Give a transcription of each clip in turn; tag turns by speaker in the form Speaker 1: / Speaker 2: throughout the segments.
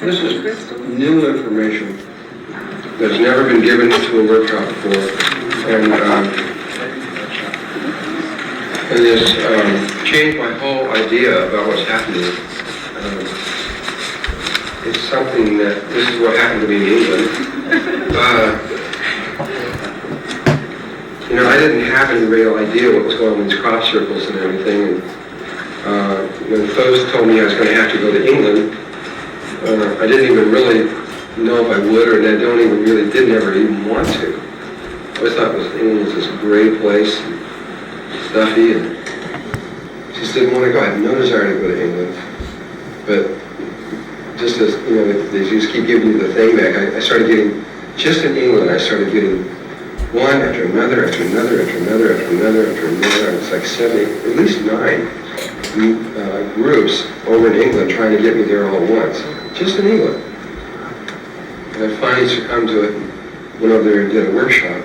Speaker 1: This is new information that's never been given to a workshop before, and it's changed my whole idea about what's happening. It's something that, this is what happened to me in England. You know, I didn't have any real idea what was going on in these crop circles and everything. And when folks told me I was going to have to go to England, I didn't even really know if I would, or I didn't ever even want to. I always thought England was this great place, and stuffy, and just didn't want to go. I had no desire to go to England, but just as, you know, they just keep giving you the thing back. I started getting, just in England, I started getting one after another, after another, after another, after another, after another. It's like 7, at least 9 groups over in England trying to get me there all at once, just in England. And I finally succumbed to it and went over there and did a workshop,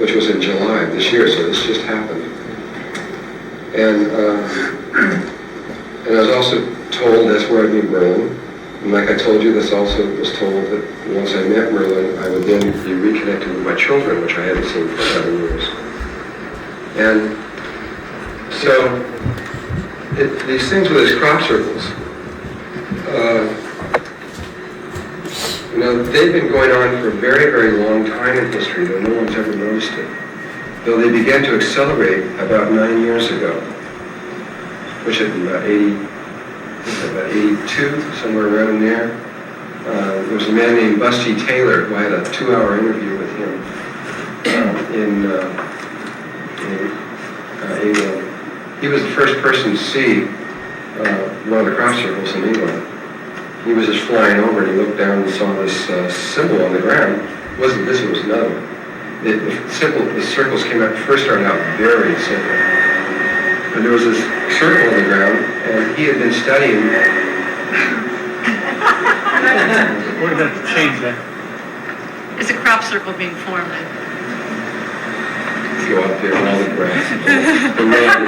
Speaker 1: which was in July of this year, so this just happened. And I was also told that's where I'd meet Merlin. And like I told you, this also was told that once I met Merlin, I would then be reconnected with my children, which I hadn't seen for 7 years. And so, these things with these crop circles, you know, they've been going on for a very, very long time in history, though no one's ever noticed it. Though they began to accelerate about 9 years ago, which had been about 82, somewhere around there. There was a man named Busty Taylor who I had a 2-hour interview with him in England. He was the first person to see one of the crop circles in England. He was just flying over and he looked down and saw this symbol on the ground. It wasn't this, it was another one. The circles first started out very simple. And there was this circle on the ground, and he had been studying.
Speaker 2: We're going to change that.
Speaker 3: Is a crop circle being formed?
Speaker 1: Go out there and all the grass. The road.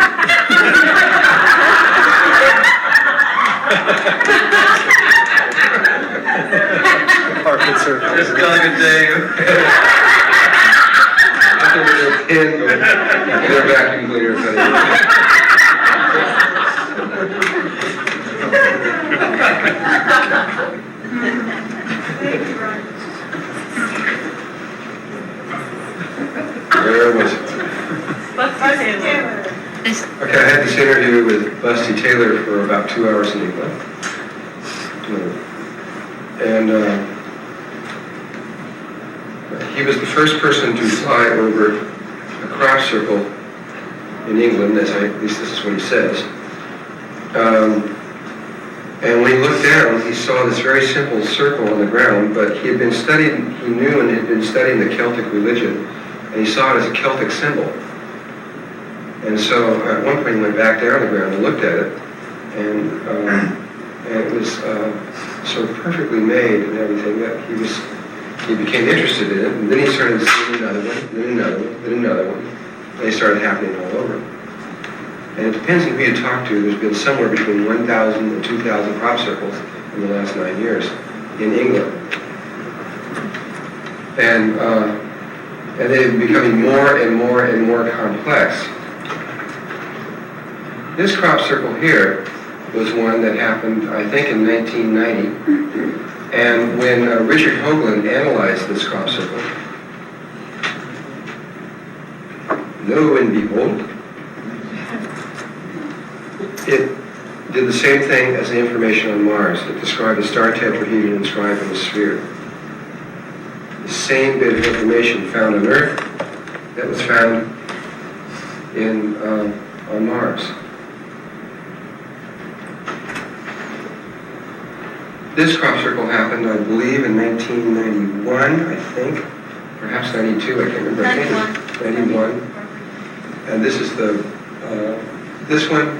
Speaker 2: Carpet circle.
Speaker 4: Just like a day.
Speaker 1: After their pin, their vacuum cleaner. Where was it? Okay, I had this interview with Busty Taylor for about 2 hours in England. And he was the first person to fly over a crop circle in England, at least this is what he says. And when he looked down, he saw this very simple circle on the ground, but he knew and had been studying the Celtic religion, and he saw it as a Celtic symbol. And so at one point he went back down on the ground and looked at it, and it was sort of perfectly made and everything that he became interested in it, and then he started seeing another one, then another one, then another one, and they started happening all over. And it depends on who you talk to. There's been somewhere between 1,000 and 2,000 crop circles in the last 9 years in England. And they're becoming more and more and more complex. This crop circle here was one that happened, I think, in 1990. And when Richard Hoagland analyzed this crop circle, lo and behold, it did the same thing as the information on Mars. It described a star tetrahedron inscribed in a sphere. The same bit of information found on Earth that was found on Mars. This crop circle happened, I believe, in 1991, I think. Perhaps 92, I can't remember. I think it's 91. And this is this one.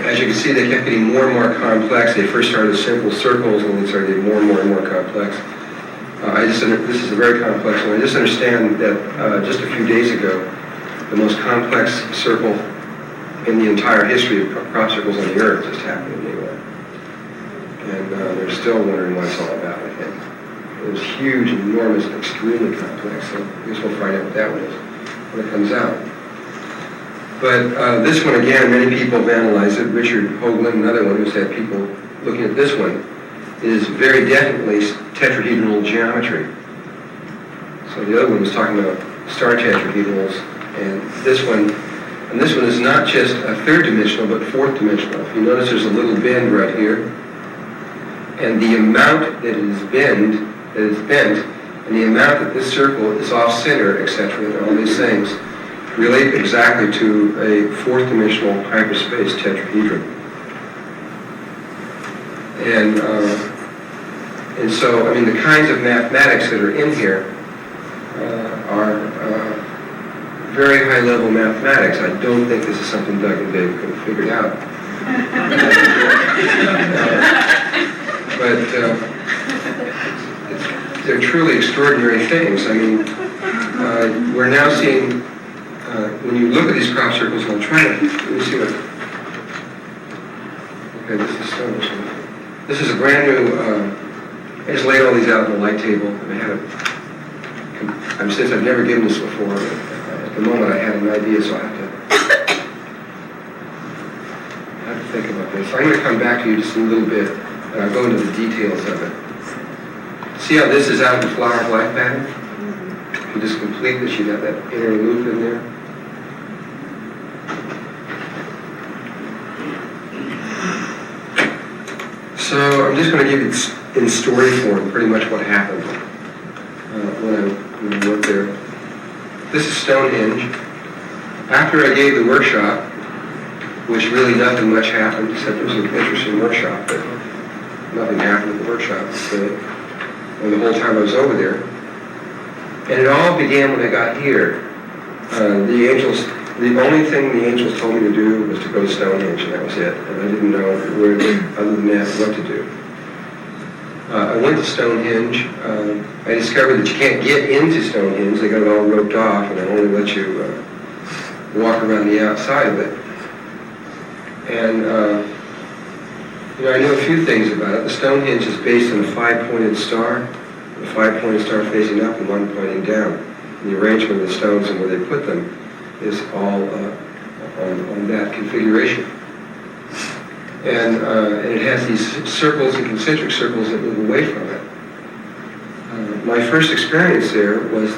Speaker 1: As you can see, they kept getting more and more complex. They first started as simple circles, and then started getting more and more and more complex. This is a very complex one. I just understand that just a few days ago, the most complex circle in the entire history of crop circles on the Earth just happened in England. And they're still wondering what it's all about, I think. It was huge, enormous, extremely complex, so I guess we'll find out what that one is when it comes out. But this one, again, many people have analyzed it. Richard Hoagland, another one who's had people looking at this one, is very definitely tetrahedral geometry. So the other one was talking about star tetrahedrals, and this one is not just a third dimensional, but fourth dimensional. If you notice, there's a little bend right here, and the amount that is bent, and the amount that this circle is off center, etc., and all these things relate exactly to a fourth dimensional hyperspace tetrahedron. And so, I mean, the kinds of mathematics that are in here are very high-level mathematics. I don't think this is something Doug and Dave could have figured out. But they're truly extraordinary things. I mean, we're now seeing, when you look at these crop circles, I'll try to, let me see what, okay, this is stone. This is a brand new, I just laid all these out on the light table, and I had since I've never given this before, but at the moment I had an idea, so I have to think about this. I'm going to come back to you just in a little bit, and I'll go into the details of it. See how this is out of the flower of life pattern? If you just complete this, you'd have that inner loop in there. So I'm just going to give you in story form pretty much what happened when I went there. This is Stonehenge. After I gave the workshop, which really nothing much happened, except it was an interesting workshop, but nothing happened at the workshop the whole time I was over there. And it all began when I got here. The only thing the angels told me to do was to go to Stonehenge, and that was it. And I didn't know other than that what to do. I went to Stonehenge. I discovered that you can't get into Stonehenge. They got it all roped off, and they only let you walk around the outside of it. And I knew a few things about it. The Stonehenge is based on a five-pointed star, a five-pointed star facing up and one pointing down. And the arrangement of the stones and where they put them is all on that configuration. And it has these circles and concentric circles that move away from it. My first experience there was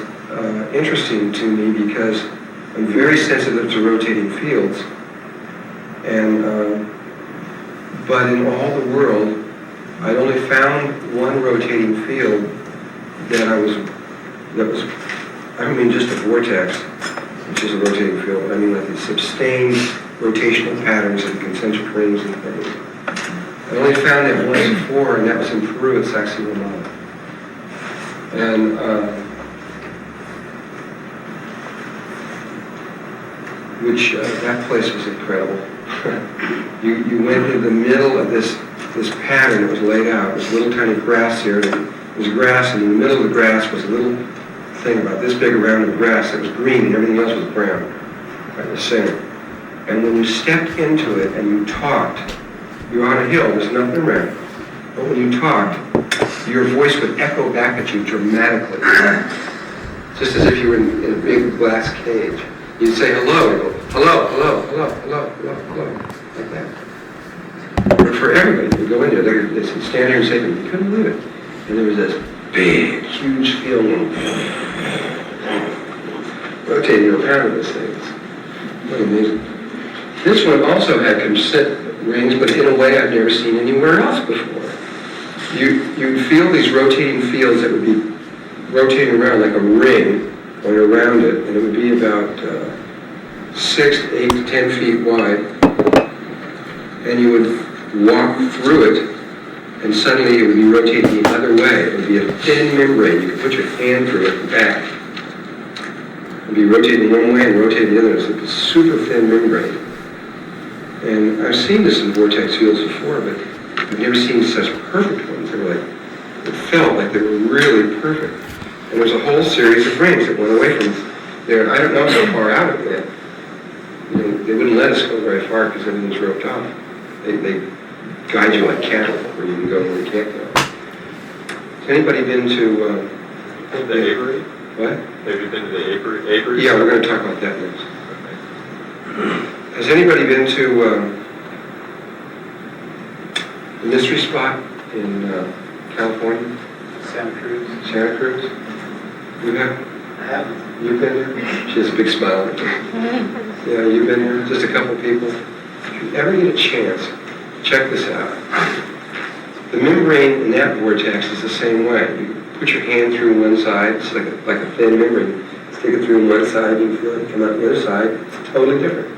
Speaker 1: interesting to me because I'm very sensitive to rotating fields. And but in all the world, I only found one rotating field that was I don't mean just a vortex, which is a rotating field, but I mean like these sustained rotational patterns and concentric rings and things. I only found that once before, and that was in Peru at Sacsayhuaman. And that place was incredible. You went into the middle of this pattern that was laid out. There's little tiny grass here, and there was grass, and in the middle of the grass was a little thing about this big around of grass that was green, and everything else was brown, right in the center. And when you stepped into it and you talked, you're on a hill, there's nothing around. But when you talked, your voice would echo back at you dramatically, just as if you were in a big glass cage. You'd say hello, and go, hello, hello, hello, hello, hello, hello, like that. But for everybody, you go in there, they'd stand here and say, you couldn't believe it. And there was this big, huge feeling rotating around this thing. What amazing. This one also had concentric rings, but in a way I've never seen anywhere else before. You'd feel these rotating fields that would be rotating around like a ring going around it, and it would be about 6 to 8 to 10 feet wide, and you would walk through it, and suddenly it would be rotating the other way. It would be a thin membrane. You could put your hand through it and back. It would be rotating one way and rotating the other. It's like a super thin membrane. And I've seen this in vortex fields before, but I've never seen such perfect ones. They were like, it felt like they were really perfect. And there's a whole series of rings that went away from there. I don't know how far out it went. They wouldn't let us go very far because everything's roped off. They guide you like cattle, where you can go where you can't go. Has anybody been to,
Speaker 4: The Avery?
Speaker 1: what?
Speaker 4: Have you been to the Avery?
Speaker 1: Yeah, we're going to talk about that next. Has anybody been to the mystery spot in California?
Speaker 2: Santa Cruz.
Speaker 1: Santa Cruz? You have?
Speaker 2: I haven't.
Speaker 1: You've been there? She has a big smile. Yeah, you've been there? Just a couple people? If you ever get a chance, check this out. The membrane in that vortex is the same way. You put your hand through one side, it's like a thin membrane. Stick it through one side, you feel it come out the other side. It's totally different.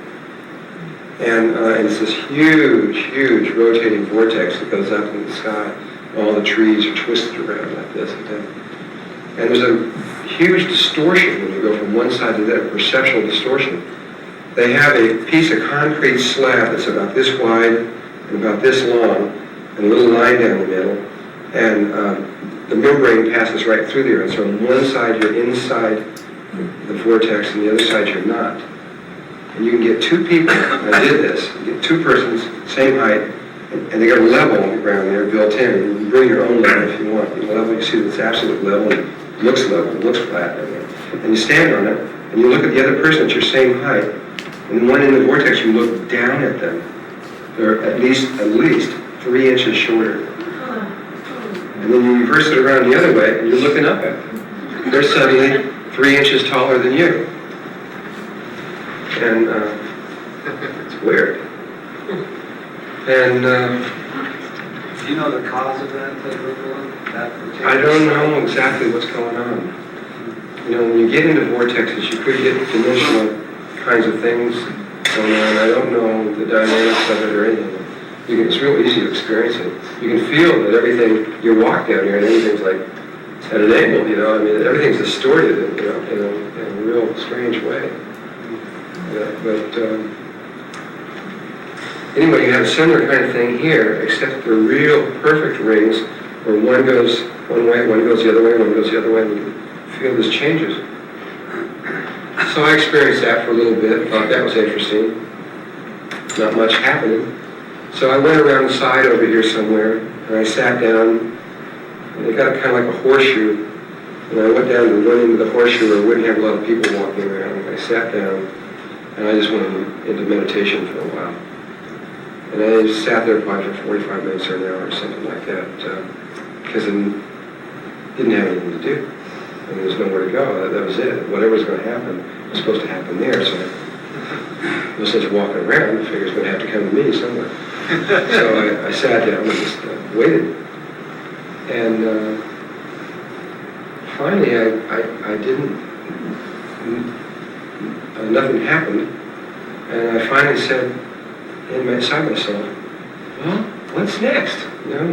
Speaker 1: And it's this huge rotating vortex that goes up in the sky. All the trees are twisted around like this. And there's a huge distortion when you go from one side to the other, perceptual distortion. They have a piece of concrete slab that's about this wide and about this long, and a little line down the middle, and the membrane passes right through there. And so on one side you're inside the vortex, and the other side you're not. And you can get two people, and I did this, you get two persons, same height, and they got a level on the ground there built in. You can bring your own level if you want. The level, you see that it's absolute level, and it looks level, it looks flat. And you stand on it, and you look at the other person at your same height, and when in the vortex you look down at them. They're at least 3 inches shorter. And then you reverse it around the other way, and you're looking up at them. They're suddenly 3 inches taller than you. And it's weird. And
Speaker 2: Do you know the cause of that, Drunvalo?
Speaker 1: I don't know exactly what's going on. You know, when you get into vortexes, you could get dimensional kinds of things going on. I don't know the dynamics of it or anything. It's real easy to experience it. You can feel that everything, you walk down here and everything's like at an angle, you know. I mean, everything's distorted, you know, in a real strange way. Anyway, you have a similar kind of thing here, except they're real perfect rings where one goes one way, one goes the other way, one goes the other way, and you can feel this changes. So I experienced that for a little bit, thought that was interesting. Not much happening. So I went around the side over here somewhere, and I sat down, and it got kind of like a horseshoe. And I went down and went into the horseshoe where I wouldn't have a lot of people walking around. And I sat down, and I just went into meditation for a while. And I just sat there probably for 45 minutes or an hour or something like that, because I didn't have anything to do. And there was nowhere to go. That was it. Whatever was going to happen was supposed to happen there. So no sense walking around. I figured it's going to have to come to me somewhere. So I sat down and just waited. And finally, I didn't, nothing happened. And I finally said inside myself, well, what's next? You know,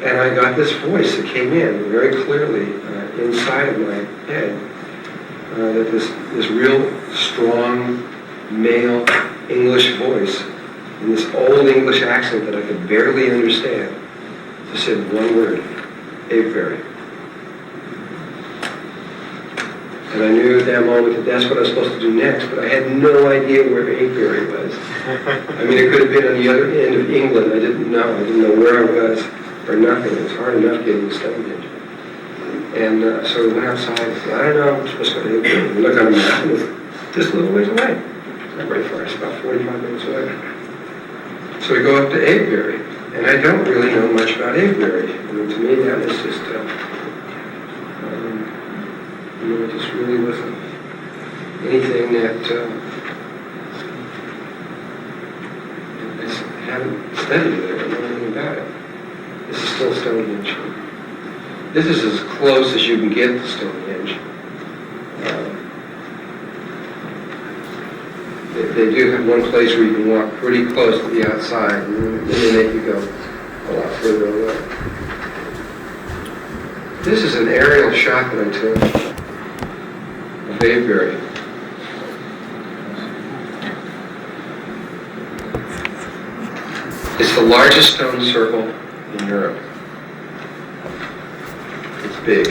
Speaker 1: and I got this voice that came in very clearly inside of my head, that this real strong male English voice in this old English accent that I could barely understand just said one word, apiary. And I knew damn moment that that's what I was supposed to do next, but I had no idea where apiary was. I mean, it could have been on the other end of England. I didn't know. I didn't know where I was or nothing. It was hard enough getting to Stonehenge. And so we went outside and said, I don't know, I'm supposed to go to apiary. We looked on the map and it was just a little ways away. It's not very far. It's about 45 minutes away. So we go up to apiary. And I don't really know much about apiary. I mean, to me, that was just, it just really wasn't anything that I haven't studied it. I don't know anything about it. This is still Stonehenge. This is as close as you can get to Stonehenge. They do have one place where you can walk pretty close to the outside, and then they make you go a lot further away. This is an aerial shot that I took of apiary. It's the largest stone circle in Europe. It's big.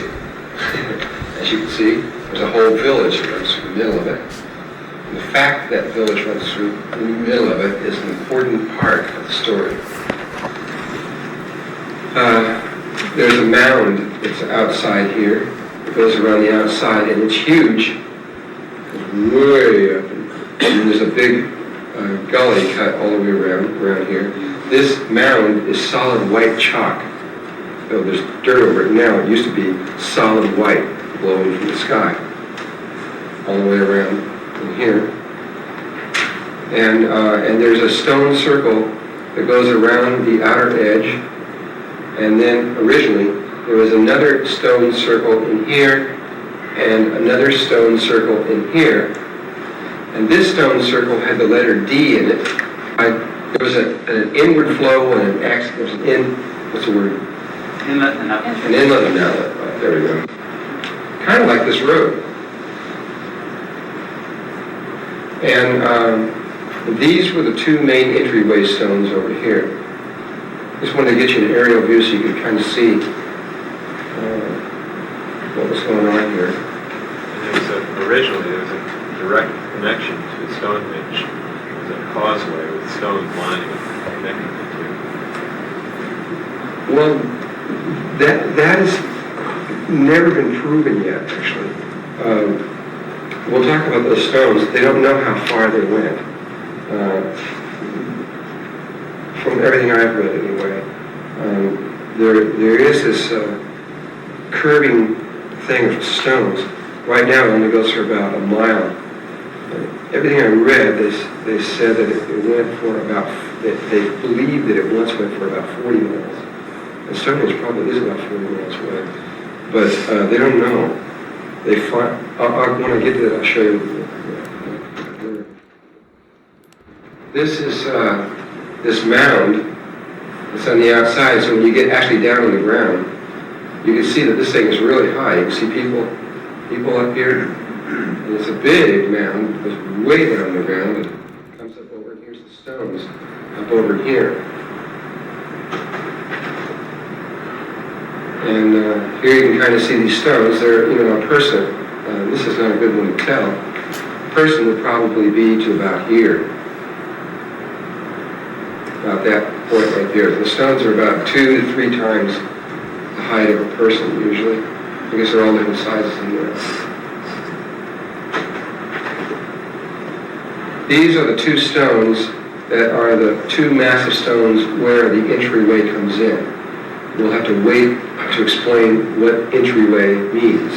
Speaker 1: As you can see, there's a whole village that runs through the middle of it. The fact that village runs through the middle of it is an important part of the story. There's a mound that's outside here. It goes around the outside, and it's huge. It's way up. And there's a big gully cut all the way around here. This mound is solid white chalk. So there's dirt over it now. It used to be solid white blowing from the sky all the way around in here. And there's a stone circle that goes around the outer edge. And then originally there was another stone circle in here and another stone circle in here. And this stone circle had the letter D in it. There was an inward flow and an exit. There's an what's the word?
Speaker 2: Inlet and outlet.
Speaker 1: An inlet and outlet. Oh, there we go. Kind of like this road. And these were the two main entryway stones over here. Just wanted to get you an aerial view so you could kind of see what was going on here.
Speaker 4: And originally there was a direct connection to Stonehenge. There was a causeway with stones lining it, connecting the two.
Speaker 1: Well, that has never been proven yet, actually. We'll talk about those stones. They don't know how far they went. From everything I've read, anyway, there is this curving thing of stones. Right now, it only goes for about a mile. Everything I read, they said that it went for about. They believe that it once went for about 40 miles. And Stonehenge probably is about 40 miles away, but they don't know. They find. When I get to that, I'll show you. This is this mound that's on the outside. So when you get actually down on the ground, you can see that this thing is really high. You can see people up here. And it's a big mound. It goes way down on the ground and comes up over. And here's the stones up over here. And here you can kind of see these stones. They're, a person. This is not a good one to tell. A person would probably be to about here. About that point right there. The stones are about 2 to 3 times the height of a person, usually. I guess they're all different sizes in there. These are the 2 stones that are the 2 massive stones where the entryway comes in. We'll have to wait to explain what entryway means.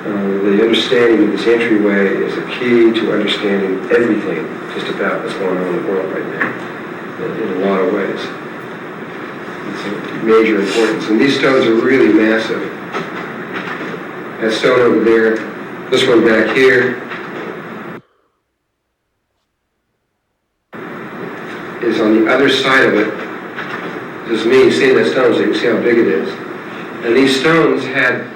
Speaker 1: The understanding of this entryway is a key to understanding everything just about what's going on in the world right now, in a lot of ways. It's of major importance. And these stones are really massive. That stone over there, this one back here, is on the other side of it. This is me seeing that stone, so you can see how big it is. And these stones had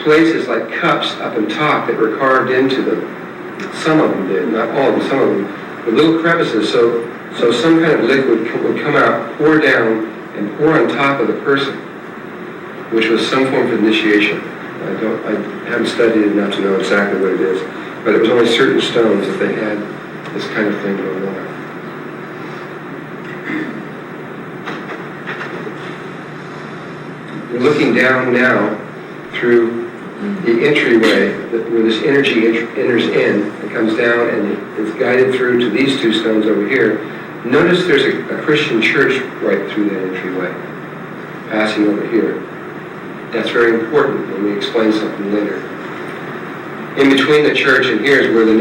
Speaker 1: places like cups up on top that were carved into them. Some of them did, not all of them, some of them. With little crevices, so some kind of liquid would come out, pour down, and pour on top of the person, which was some form of initiation. I haven't studied it enough to know exactly what it is, but it was only certain stones that they had this kind of thing going on. We're looking down now through the entryway where this energy enters in and comes down and is guided through to these 2 stones over here. Notice there's a Christian church right through that entryway, passing over here. That's very important when we explain something later. In between the church and here is where an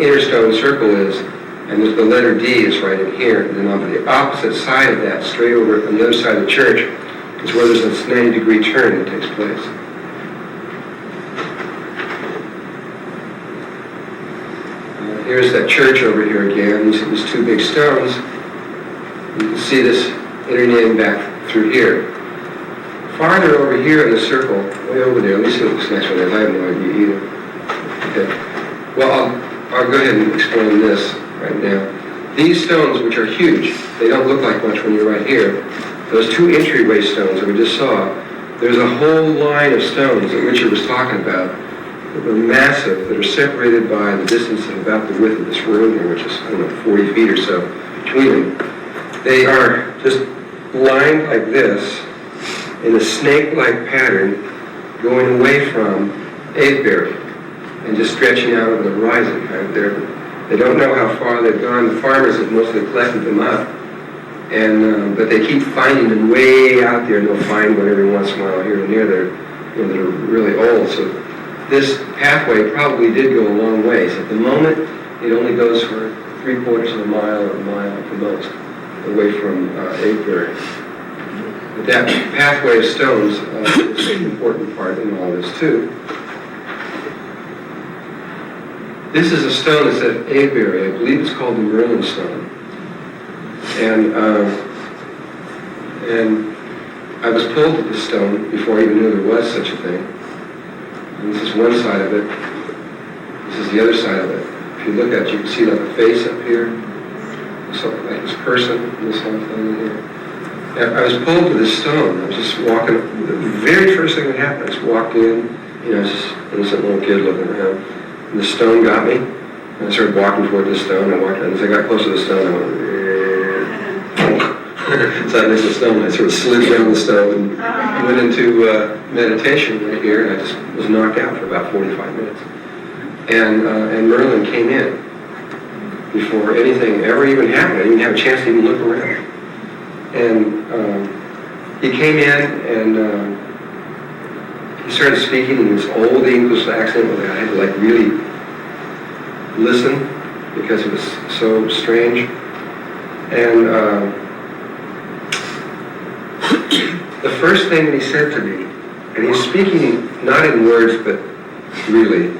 Speaker 1: inner stone circle is, and the letter D is right in here. And then on the opposite side of that, straight over on the other side of the church, is where there's this 90-degree turn that takes place. Here's that church over here again. These 2 big stones. You can see this entering back through here. Farther over here in the circle, way over there, let me see what this next one is. I have no idea either. Okay. Well, I'll go ahead and explain this right now. These stones, which are huge, they don't look like much when you're right here. Those 2 entryway stones that we just saw, there's a whole line of stones that Richard was talking about that were massive, that are separated by the distance of about the width of this room here, which is, I don't know, 40 feet or so between them. They are just lined like this in a snake-like pattern going away from Avebury and just stretching out over the horizon kind of there. They don't know how far they've gone. The farmers have mostly collected them up, and but they keep finding them way out there, and they'll find one every once in a while here and there that are really old. So this pathway probably did go a long ways. At the moment, it only goes for 3/4 of a mile or a mile at the most away from Avebury. But that pathway of stones is an important part in all this too. This is a stone that's at Avebury. I believe it's called the Merlin stone. And I was pulled to this stone before I even knew there was such a thing. And this is one side of it. This is the other side of it. If you look at it, you can see like a face up here. Something like this person, this whole thing here. And I was pulled to this stone. I was just walking. The very first thing that happened, I just walked in. I was just an innocent little kid looking around. And the stone got me. And I started walking toward this stone. I walked in. As I got close to the stone, I went, so I missed the stone. I sort of slid down the stone and went into meditation right here. And I just was knocked out for about 45 minutes. And Merlin came in before anything ever even happened. I didn't even have a chance to even look around. And he came in and he started speaking in this old English accent where I had to like really listen because it was so strange. And the first thing that he said to me, and he's speaking not in words but really,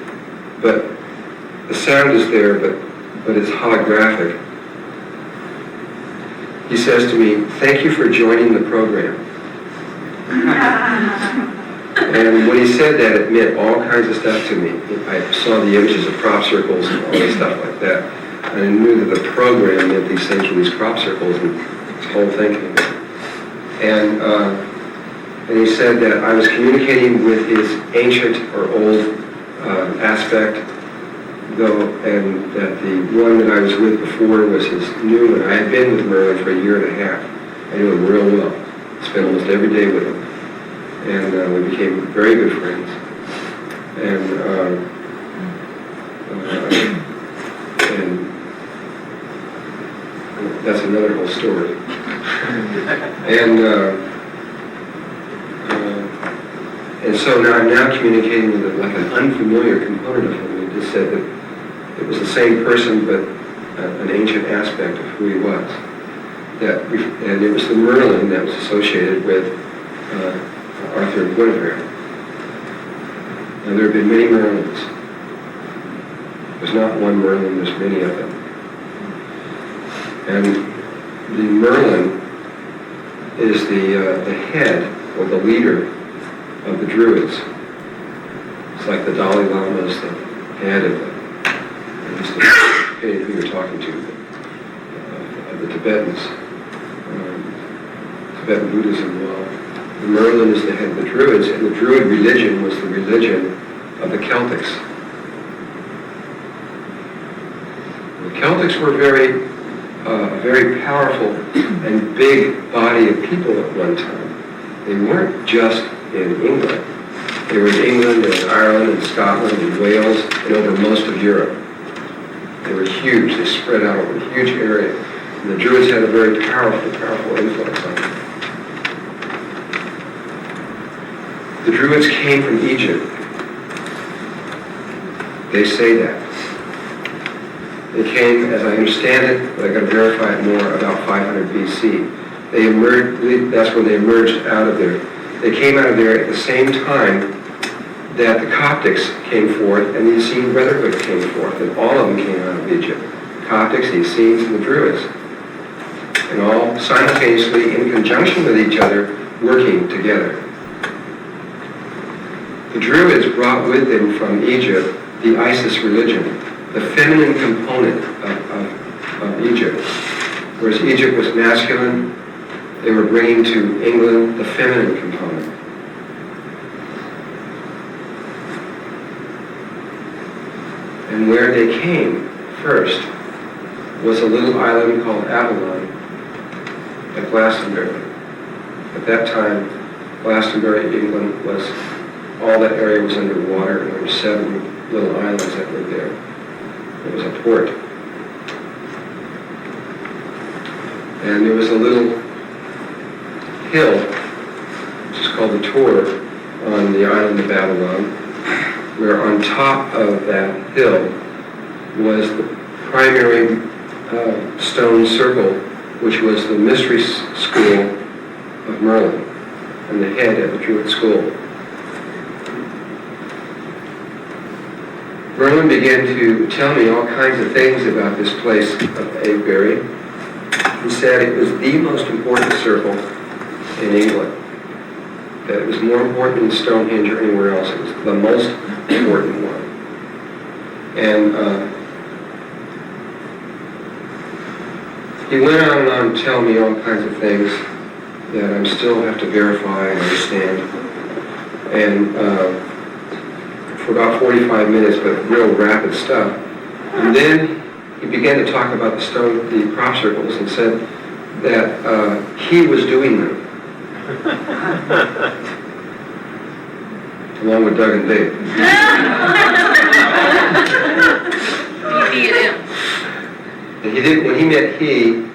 Speaker 1: but the sound is there, but it's holographic. He says to me, "Thank you for joining the program." And when he said that, it meant all kinds of stuff to me. I saw the images of crop circles and all this stuff like that. And I knew that the program meant these things with these crop circles and this whole thing came in. And he said that I was communicating with his ancient or old aspect, though, and that the one that I was with before was his new one. I had been with Merlin for a year and a half. I knew him real well. Spent almost every day with him. And we became very good friends. And that's another whole story. And so now I'm now communicating with like an unfamiliar component of him. He just said that it was the same person, but an ancient aspect of who he was. And it was the Merlin that was associated with Arthur and Guinevere. Now there have been many Merlins. There's not one Merlin, there's many of them. And the Merlin is the head or the leader of the Druids. It's like the Dalai Lama is the head of just depending who you're talking to, of the Tibetans, Tibetan Buddhism. Well, the Merlin is the head of the Druids, and the Druid religion was the religion of the Celtics. The Celtics were a very powerful and big body of people at one time. They weren't just in England. They were in England and Ireland and Scotland and Wales and over most of Europe. They were huge. They spread out over a huge area. And the Druids had a very powerful influence on them. The Druids came from Egypt. They say that. They came, as I understand it, but I got to verify it more, about 500 BC. They emerged. That's when they emerged out of there. They came out of there at the same time that the Coptics came forth and the Essene Brotherhood came forth, and all of them came out of Egypt. Coptics, the Essenes, and the Druids. And all simultaneously, in conjunction with each other, working together. The Druids brought with them from Egypt the Isis religion, the feminine component of Egypt. Whereas Egypt was masculine, they were bringing to England the feminine component. And where they came first was a little island called Avalon at Glastonbury. At that time, Glastonbury, England, was, all that area was underwater, and there were 7 little islands that were there. It was a port. And there was a little hill, which is called the Tor, on the island of Avalon, where on top of that hill was the primary stone circle, which was the mystery school of Merlin, and the head of the Druid school. Merlin began to tell me all kinds of things about this place of Avebury. He said it was the most important circle in England, that it was more important than Stonehenge or anywhere else. It was the most important one. And he went on and on to tell me all kinds of things that I still have to verify and understand. And for about 45 minutes, but real rapid stuff. And then he began to talk about the crop circles, and said that he was doing them. Along with Doug and Dave. And he did, when he meant he,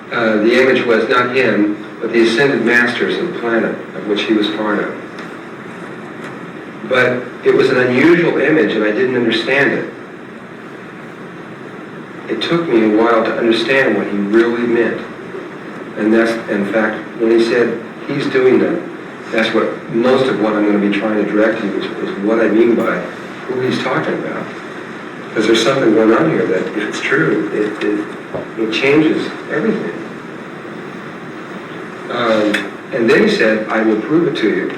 Speaker 1: the image was not him, but the ascended masters of the planet, of which he was part of. But it was an unusual image, and I didn't understand it. It took me a while to understand what he really meant. And that's, in fact, when he said he's doing them, that's what most of what I'm going to be trying to direct you is what I mean by who he's talking about. Because there's something going on here that, if it's true, it changes everything. And then he said, I will prove it to you.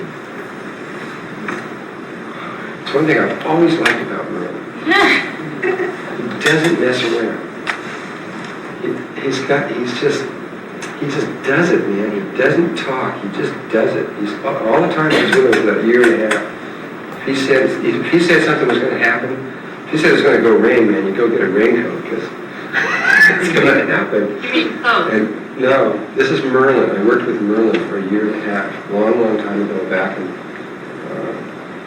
Speaker 1: It's one thing I've always liked about Merlin. He doesn't mess around. He just does it, man. He doesn't talk. He just does it. He's all the time he's with us for that year and a half. If he said something was going to happen, if he said it's going to go rain, man, you go get a raincoat because it's going to happen.
Speaker 3: You mean clothes?
Speaker 1: And no, this is Merlin. I worked with Merlin for a year and a half, long, long time ago, back in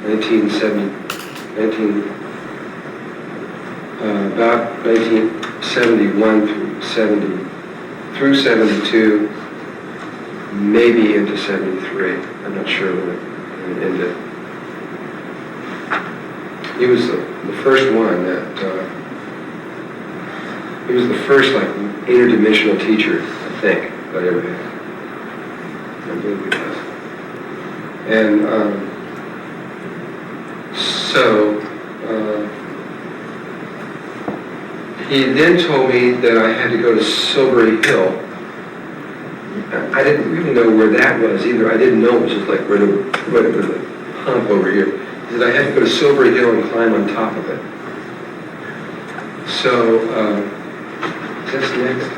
Speaker 1: 1971 through 72, maybe into 73. I'm not sure when it ended. He was the first one that, he was the first like interdimensional teacher, I think, that I ever had. I believe he was. And he then told me that I had to go to Silbury Hill. I didn't really know where that was either. I didn't know it was just like right over the hump over here. He said I had to go to Silbury Hill and climb on top of it. So, is this next?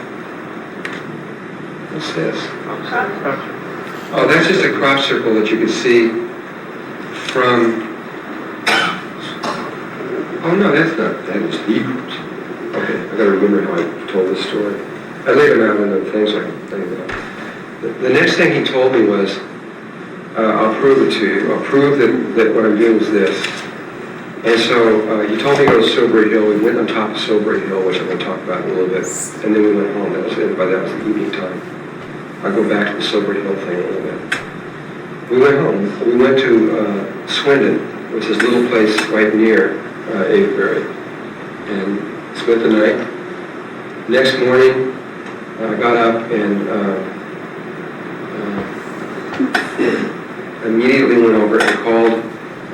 Speaker 1: What's this? Oh, that's just a crop circle that you can see from... Oh no, that's not, that is the groups. Okay, I gotta remember how I told this story. I laid them out in the things so I can think about. The next thing he told me was, I'll prove it to you. I'll prove that what I'm doing is this. And so he told me to go to Silbury Hill. We went on top of Silbury Hill, which I'm going to talk about in a little bit. And then we went home. That was it. By that was the evening time. I'll go back to the Silbury Hill thing in a little bit. We went home. We went to Swindon, which is a little place right near Avebury, and spent the night. Next morning, I got up and immediately went over and called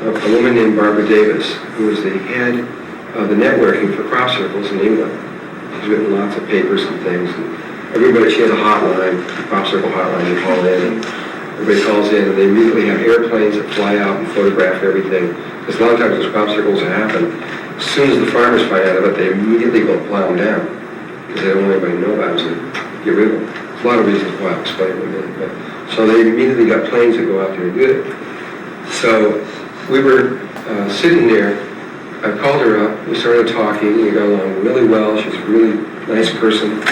Speaker 1: a woman named Barbara Davis, who was the head of the networking for crop circles in England. She's written lots of papers and things. And everybody, she has a hotline, crop circle hotline, you call in, and everybody calls in, and they immediately have airplanes that fly out and photograph everything. Because a lot of times those crop circles that happen, as soon as the farmers find out about it, they immediately go plow them down. Because they don't want anybody to know about them, so get rid of them. There's a lot of reasons why I'll explain in a minute. But, so they immediately got planes that go out there and do it. So we were sitting there I called her up, we started talking, we got along really well, she's a really nice person,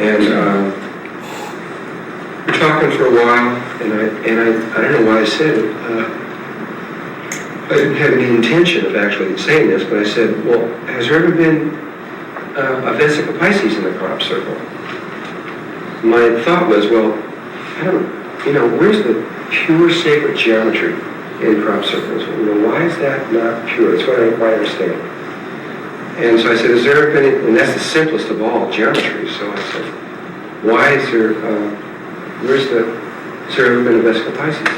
Speaker 1: and we're talking for a while, and I don't know why I said it. I didn't have any intention of actually saying this, but I said, well, has there ever been a Vesica Pisces in the crop circle? My thought was, well, I don't, where's the pure sacred geometry in crop circles? Why is that not pure? That's what I understand. And so I said, is there ever been, and that's the simplest of all geometries, so I said, why is there, has there ever been a Vesica Pisces?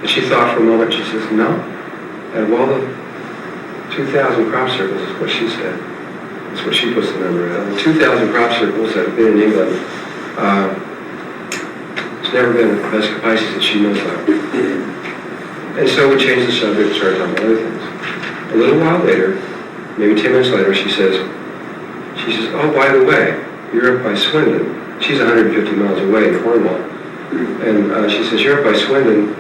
Speaker 1: And she thought for a moment, she says, no. Out of all the 2,000 crop circles is what she said. That's what she puts the number at. The 2,000 crop circles that have been in England, there's never been a Vesica Pisces that she knows of. And so we changed the subject and started talking about other things. A little while later, maybe 10 minutes later, she says, oh, by the way, you're up by Swindon. She's 150 miles away in Cornwall. And she says, you're up by Swindon.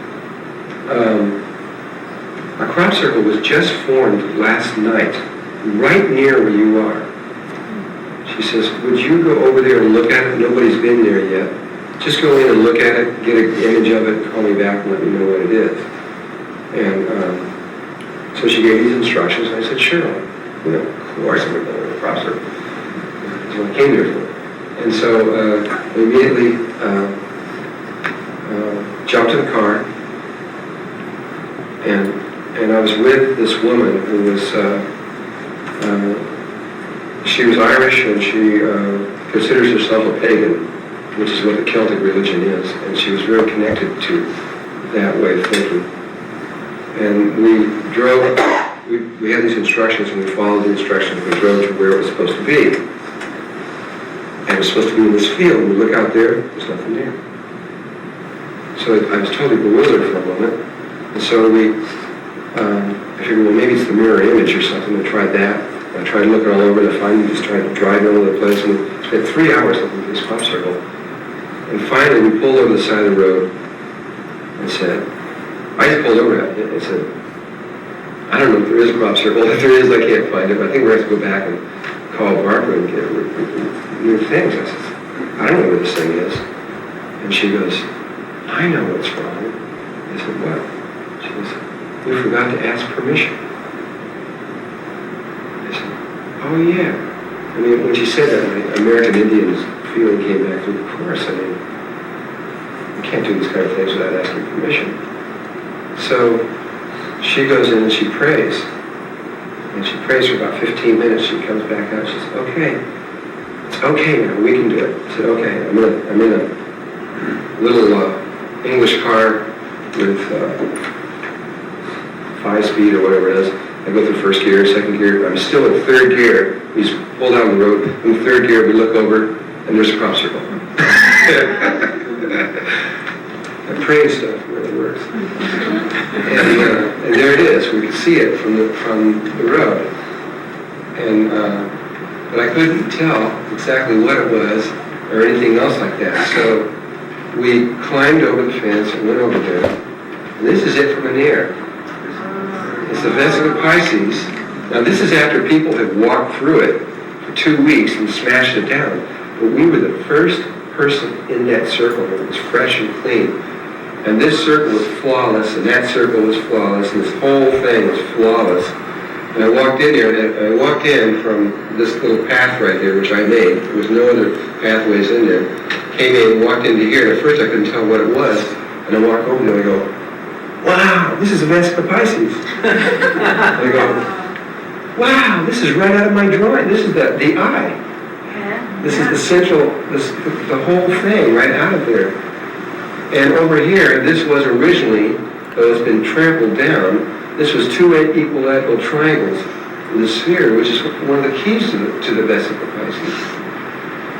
Speaker 1: A crop circle was just formed last night, right near where you are. She says, would you go over there and look at it? Nobody's been there yet. Just go in and look at it, get an image of it, call me back and let me know what it is. And so she gave these instructions, and I said, sure. Of course I'm going to go to the crop circle. That's what I came here for. And so I immediately jumped in the car, and I was with this woman who was, she was Irish, and she considers herself a pagan, which is what the Celtic religion is, and she was very connected to that way of thinking. And we drove, we had these instructions, and we followed the instructions. We drove to where it was supposed to be. And it was supposed to be in this field. And we look out there, there's nothing there. So I was totally bewildered for a moment. And so I figured, well, maybe it's the mirror image or something. I tried that. I tried looking all over to find it, just tried to drive all over the place. And we spent 3 hours looking for this crop circle. And finally, we pulled over the side of the road and said, I just pulled over at it and said, I don't know if there is a crop circle. If there is, I can't find it. But I think we're going to have to go back and call Barbara and get new things. I said, I don't know where this thing is. And she goes, I know what's wrong. I said, what? She goes, we forgot to ask permission. I said, oh yeah. I mean, when she said that, my American Indians feeling came back through. Of course, I mean, you can't do these kind of things without asking permission. So she goes in and she prays. And she prays for about 15 minutes. She comes back out. She says, okay. It's okay now. We can do it. I said, okay. I'm in a little English car with 5-speed or whatever it is. I go through first gear, second gear. I'm still in third gear. We just pull down the road. In third gear, we look over, and there's a crop circle. That praying stuff really works. And there it is. We could see it from the road. And but I couldn't tell exactly what it was or anything else like that. So we climbed over the fence and went over there. And this is it from the air. It's the Vesica Pisces. Now this is after people had walked through it for 2 weeks and smashed it down. But we were the first person in that circle that was fresh and clean. And this circle was flawless, and that circle was flawless, and this whole thing was flawless. And I walked in here, and I walked in from this little path right here, which I made. There was no other pathways in there. Came in, walked into here, and at first I couldn't tell what it was. And I walk over there and I go, wow, this is a Vesica Pisces. And I go, wow, this is right out of my drawing. This is the eye. This is the central, the whole thing right out of there. And over here, this was originally, though it's been trampled down, this was 2 equilateral triangles in the sphere, which is one of the keys to the Vesica Pisces.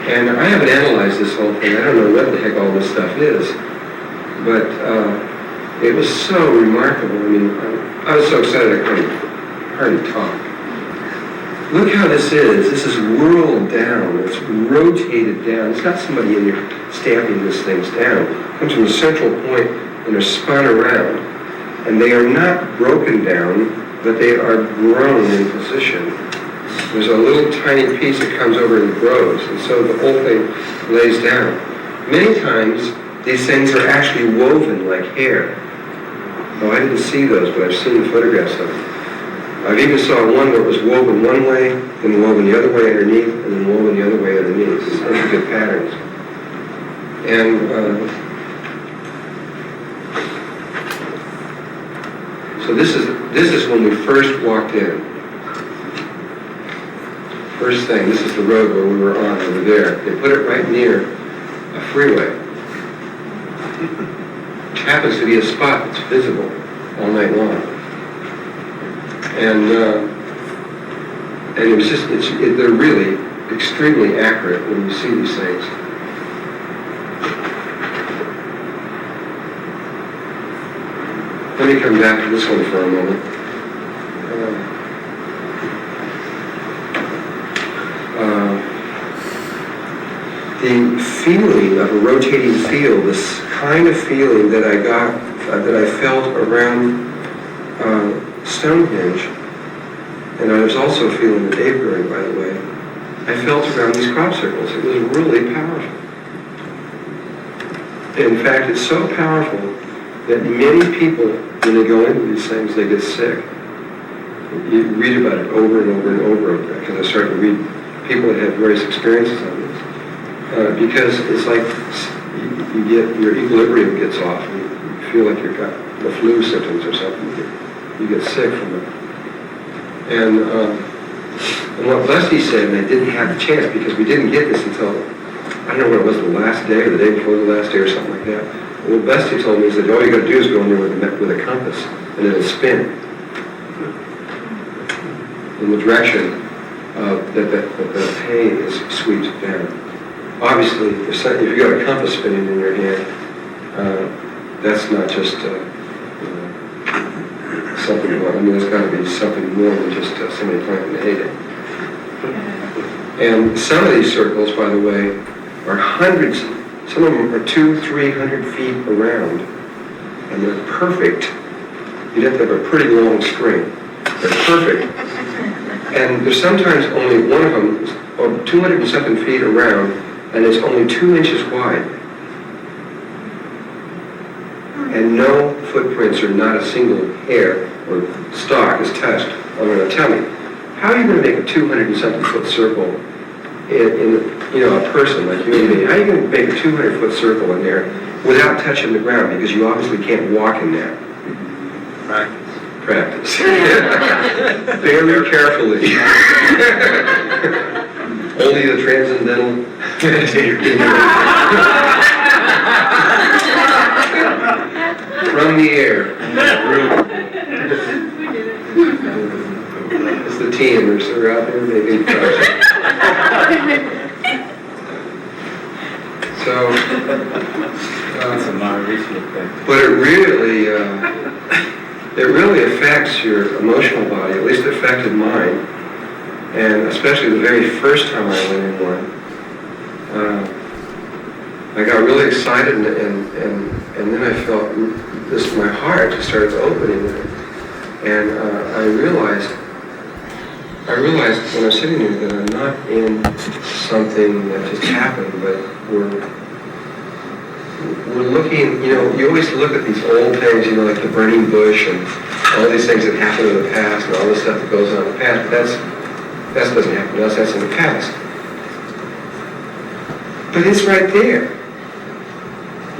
Speaker 1: And I haven't analyzed this whole thing. I don't know what the heck all this stuff is. But it was so remarkable. I mean, I was so excited I couldn't hardly talk. Look how this is. This is whirled down. It's rotated down. It's not somebody in here stamping these things down. It comes from a central point and they're spun around. And they are not broken down but they are grown in position. There's a little tiny piece that comes over and grows, and so the whole thing lays down. Many times, these things are actually woven like hair. Oh, I didn't see those, but I've seen the photographs of them. I've even saw one where it was woven one way, then woven the other way underneath, and then woven the other way underneath. These intricate patterns. And so this is when we first walked in. First thing, this is the road where we were on over there. They put it right near a freeway. Which happens to be a spot that's visible all night long. And it was just, they're really extremely accurate when you see these things. Let me come back to this one for a moment. The feeling of a rotating field, this kind of feeling that I got, that I felt around Stonehenge, and I was also feeling the Avebury, by the way, I felt around these crop circles. It was really powerful. In fact, it's so powerful that many people, when they go into these things, they get sick. You read about it over and over and over again, because I started to read people that had various experiences on this. Because it's like you get, your equilibrium gets off, and you feel like you've got the flu symptoms or something. You get sick from it. And what Leslie said, and I didn't have the chance because we didn't get this until, I don't know what it was, the last day or the day before the last day or something like that. And what Bestie told me is that all you got to do is go in there with a compass, and it'll spin in the direction that the pain is sweeps down. Obviously, if you've got a compass spinning in your hand, that's not just something more. I mean, there's got to be something more than just somebody planting a heyday. And some of these circles, by the way, are hundreds. Some of them are 200-300 feet around, and they're perfect. You'd have to have a pretty long string. They're perfect. And there's sometimes only one of them, or 200 and something feet around, and it's only 2 inches wide. And no footprints or not a single hair or stalk is touched. I'm going to tell me, how are you going to make a 200 and something foot circle in a person like you and me? How are you going to make a 200 foot circle in there without touching the ground? Because you obviously can't walk in there. Practice. Very carefully. Only the transcendental meditator can do it. From the air. It's the teamers that are out there making projects. So,
Speaker 5: it's a Maharishi effect.
Speaker 1: but it really affects your emotional body, at least it affected mine. And especially the very first time I went in one, I got really excited, and then I felt this, my heart just started opening, and I realized when I was sitting there that I'm not in something that just happened, but we're looking, you always look at these old things, like the burning bush and all these things that happened in the past and all this stuff that goes on in the past, but that doesn't happen to us, that's in the past. But it's right there,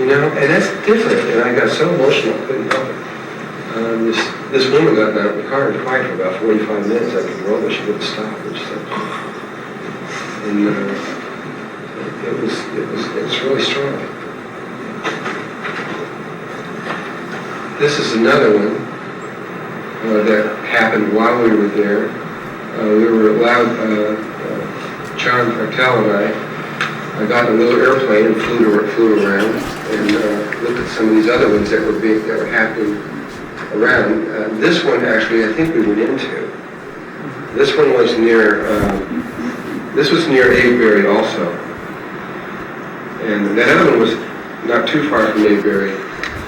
Speaker 1: and that's different, and I got so emotional I couldn't help it. This woman got out of the car and cried for about 45 minutes. I could roll, but she wouldn't stop. And she said, and it's really strong. This is another one that happened while we were there. We were allowed, John Martel and I got in a little airplane and flew around and looked at some of these other ones that were happening around. This one actually I think we went into. This one was near Avebury also. And that other one was not too far from Avebury.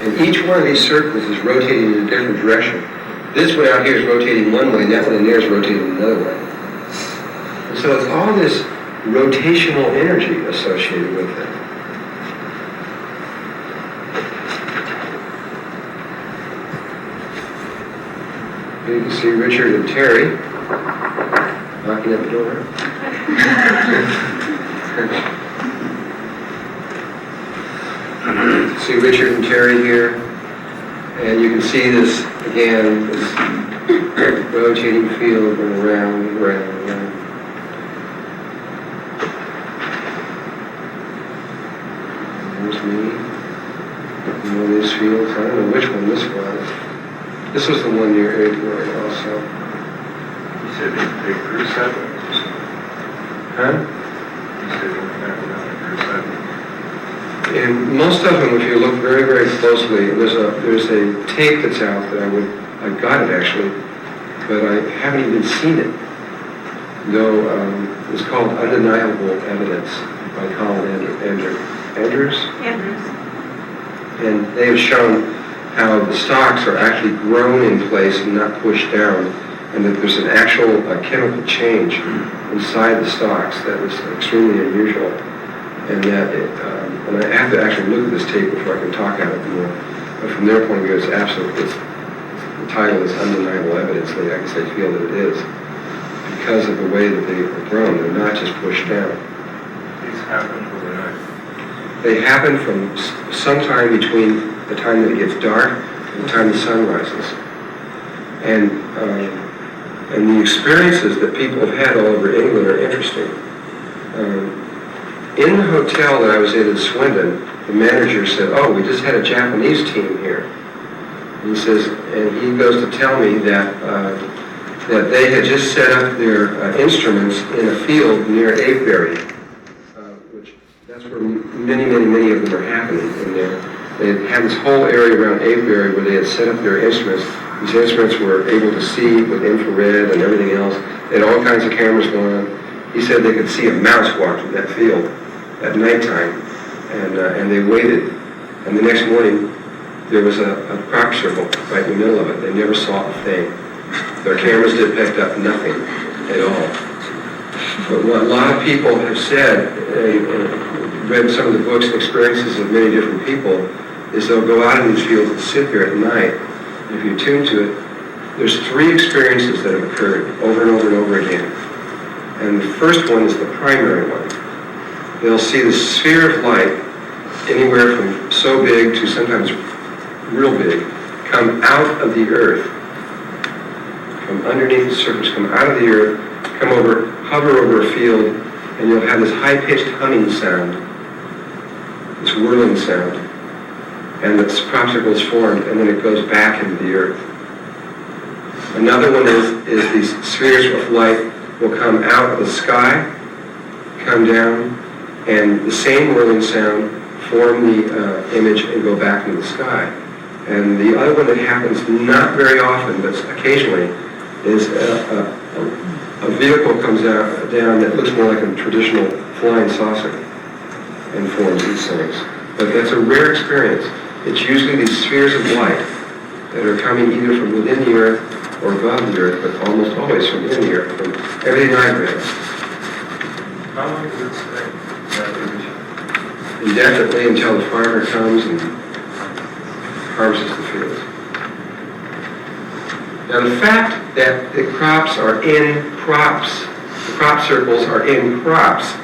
Speaker 1: And each one of these circles is rotating in a different direction. This one out here is rotating one way, and that one in there is rotating another way. And so it's all this rotational energy associated with it. You can see Richard and Terry knocking at the door. See Richard and Terry here, and you can see this again, this rotating field going around and around and around. There's me. In one of these fields. I don't know which one this was. This was the one near Aidwood also.
Speaker 4: You said they grew seven.
Speaker 1: Huh?
Speaker 4: You said they grew seven.
Speaker 1: And most of them, if you look very, very closely, there's a tape that's out that I got it actually, but I haven't even seen it. Though it's called Undeniable Evidence by Colin Andrews. And they have shown how the stalks are actually grown in place and not pushed down, and that there's an actual chemical change inside the stalks that is extremely unusual. And that and I have to actually look at this tape before I can talk at it more. But from their point of view, it's absolutely, the title is Undeniable Evidence. I guess they feel that it is because of the way that they are grown. They're not just pushed down.
Speaker 4: These happen overnight.
Speaker 1: They happen from sometime between the time that it gets dark and the time the sun rises. And the experiences that people have had all over England are interesting. In the hotel that I was in Swindon, the manager said, "Oh, we just had a Japanese team here." And he says, and he goes to tell me that that they had just set up their instruments in a field near Avebury, which that's where many of them are happening in there. They had this whole area around Avebury where they had set up their instruments. These instruments were able to see with infrared and everything else. They had all kinds of cameras going on. He said they could see a mouse walk through that field at nighttime, and they waited. And the next morning, there was a crop circle right in the middle of it. They never saw a thing. Their cameras did pick up nothing at all. But what a lot of people have said, read some of the books and experiences of many different people, is they'll go out in these fields and sit there at night. And if you tune to it, there's 3 experiences that have occurred over and over and over again. And the first one is the primary one. They'll see the sphere of light, anywhere from so big to sometimes real big, come out of the earth, from underneath the surface, come out of the earth, come over, hover over a field, and you'll have this high-pitched humming sound, this whirling sound, and the crop circle is formed, and then it goes back into the earth. Another one is these spheres of light will come out of the sky, come down, and the same whirling sound form the image and go back into the sky. And the other one that happens not very often, but occasionally, is a vehicle comes down that looks more like a traditional flying saucer and forms these things. But that's a rare experience. It's usually these spheres of light that are coming either from within the earth or above the earth, but almost always from in the earth, from everything I've read.
Speaker 4: How long does it stay?
Speaker 1: Indefinitely until the farmer comes and harvests the fields. Now the fact that the crops are in crops, the crop circles are in crops,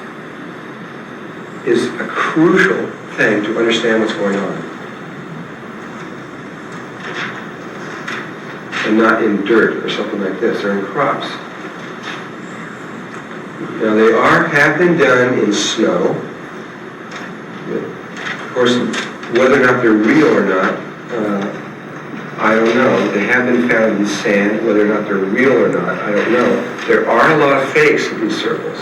Speaker 1: is a crucial thing to understand what's going on. And not in dirt or something like this, they're in crops. Now they have been done in snow. Of course, whether or not they're real or not, I don't know. They have been found in sand. Whether or not they're real or not, I don't know. There are a lot of fakes in these circles.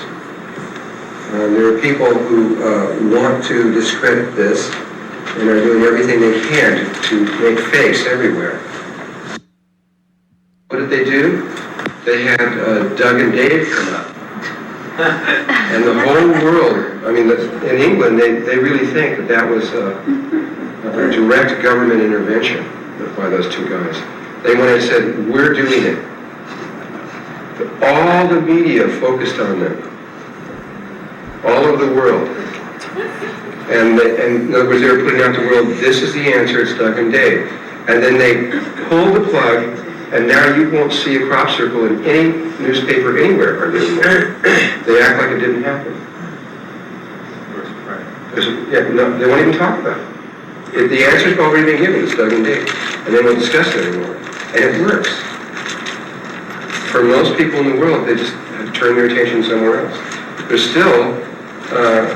Speaker 1: There are people who want to discredit this and are doing everything they can to make fakes everywhere. What did they do? They had Doug and Dave come up. And the whole world, I mean, in England, they really think that was a direct government intervention by those two guys. They went and said, we're doing it. All the media focused on them. All over the world. And in other words, they were putting out to the world, this is the answer, it's Doug and Dave. And then they pulled the plug, and now you won't see a crop circle in any newspaper anywhere, hardly. They act like it didn't happen. No, they won't even talk about it. The answer's already been given, it's Doug and Dave. And they won't discuss it anymore. And it works. For most people in the world, they just have to turn their attention somewhere else. There's still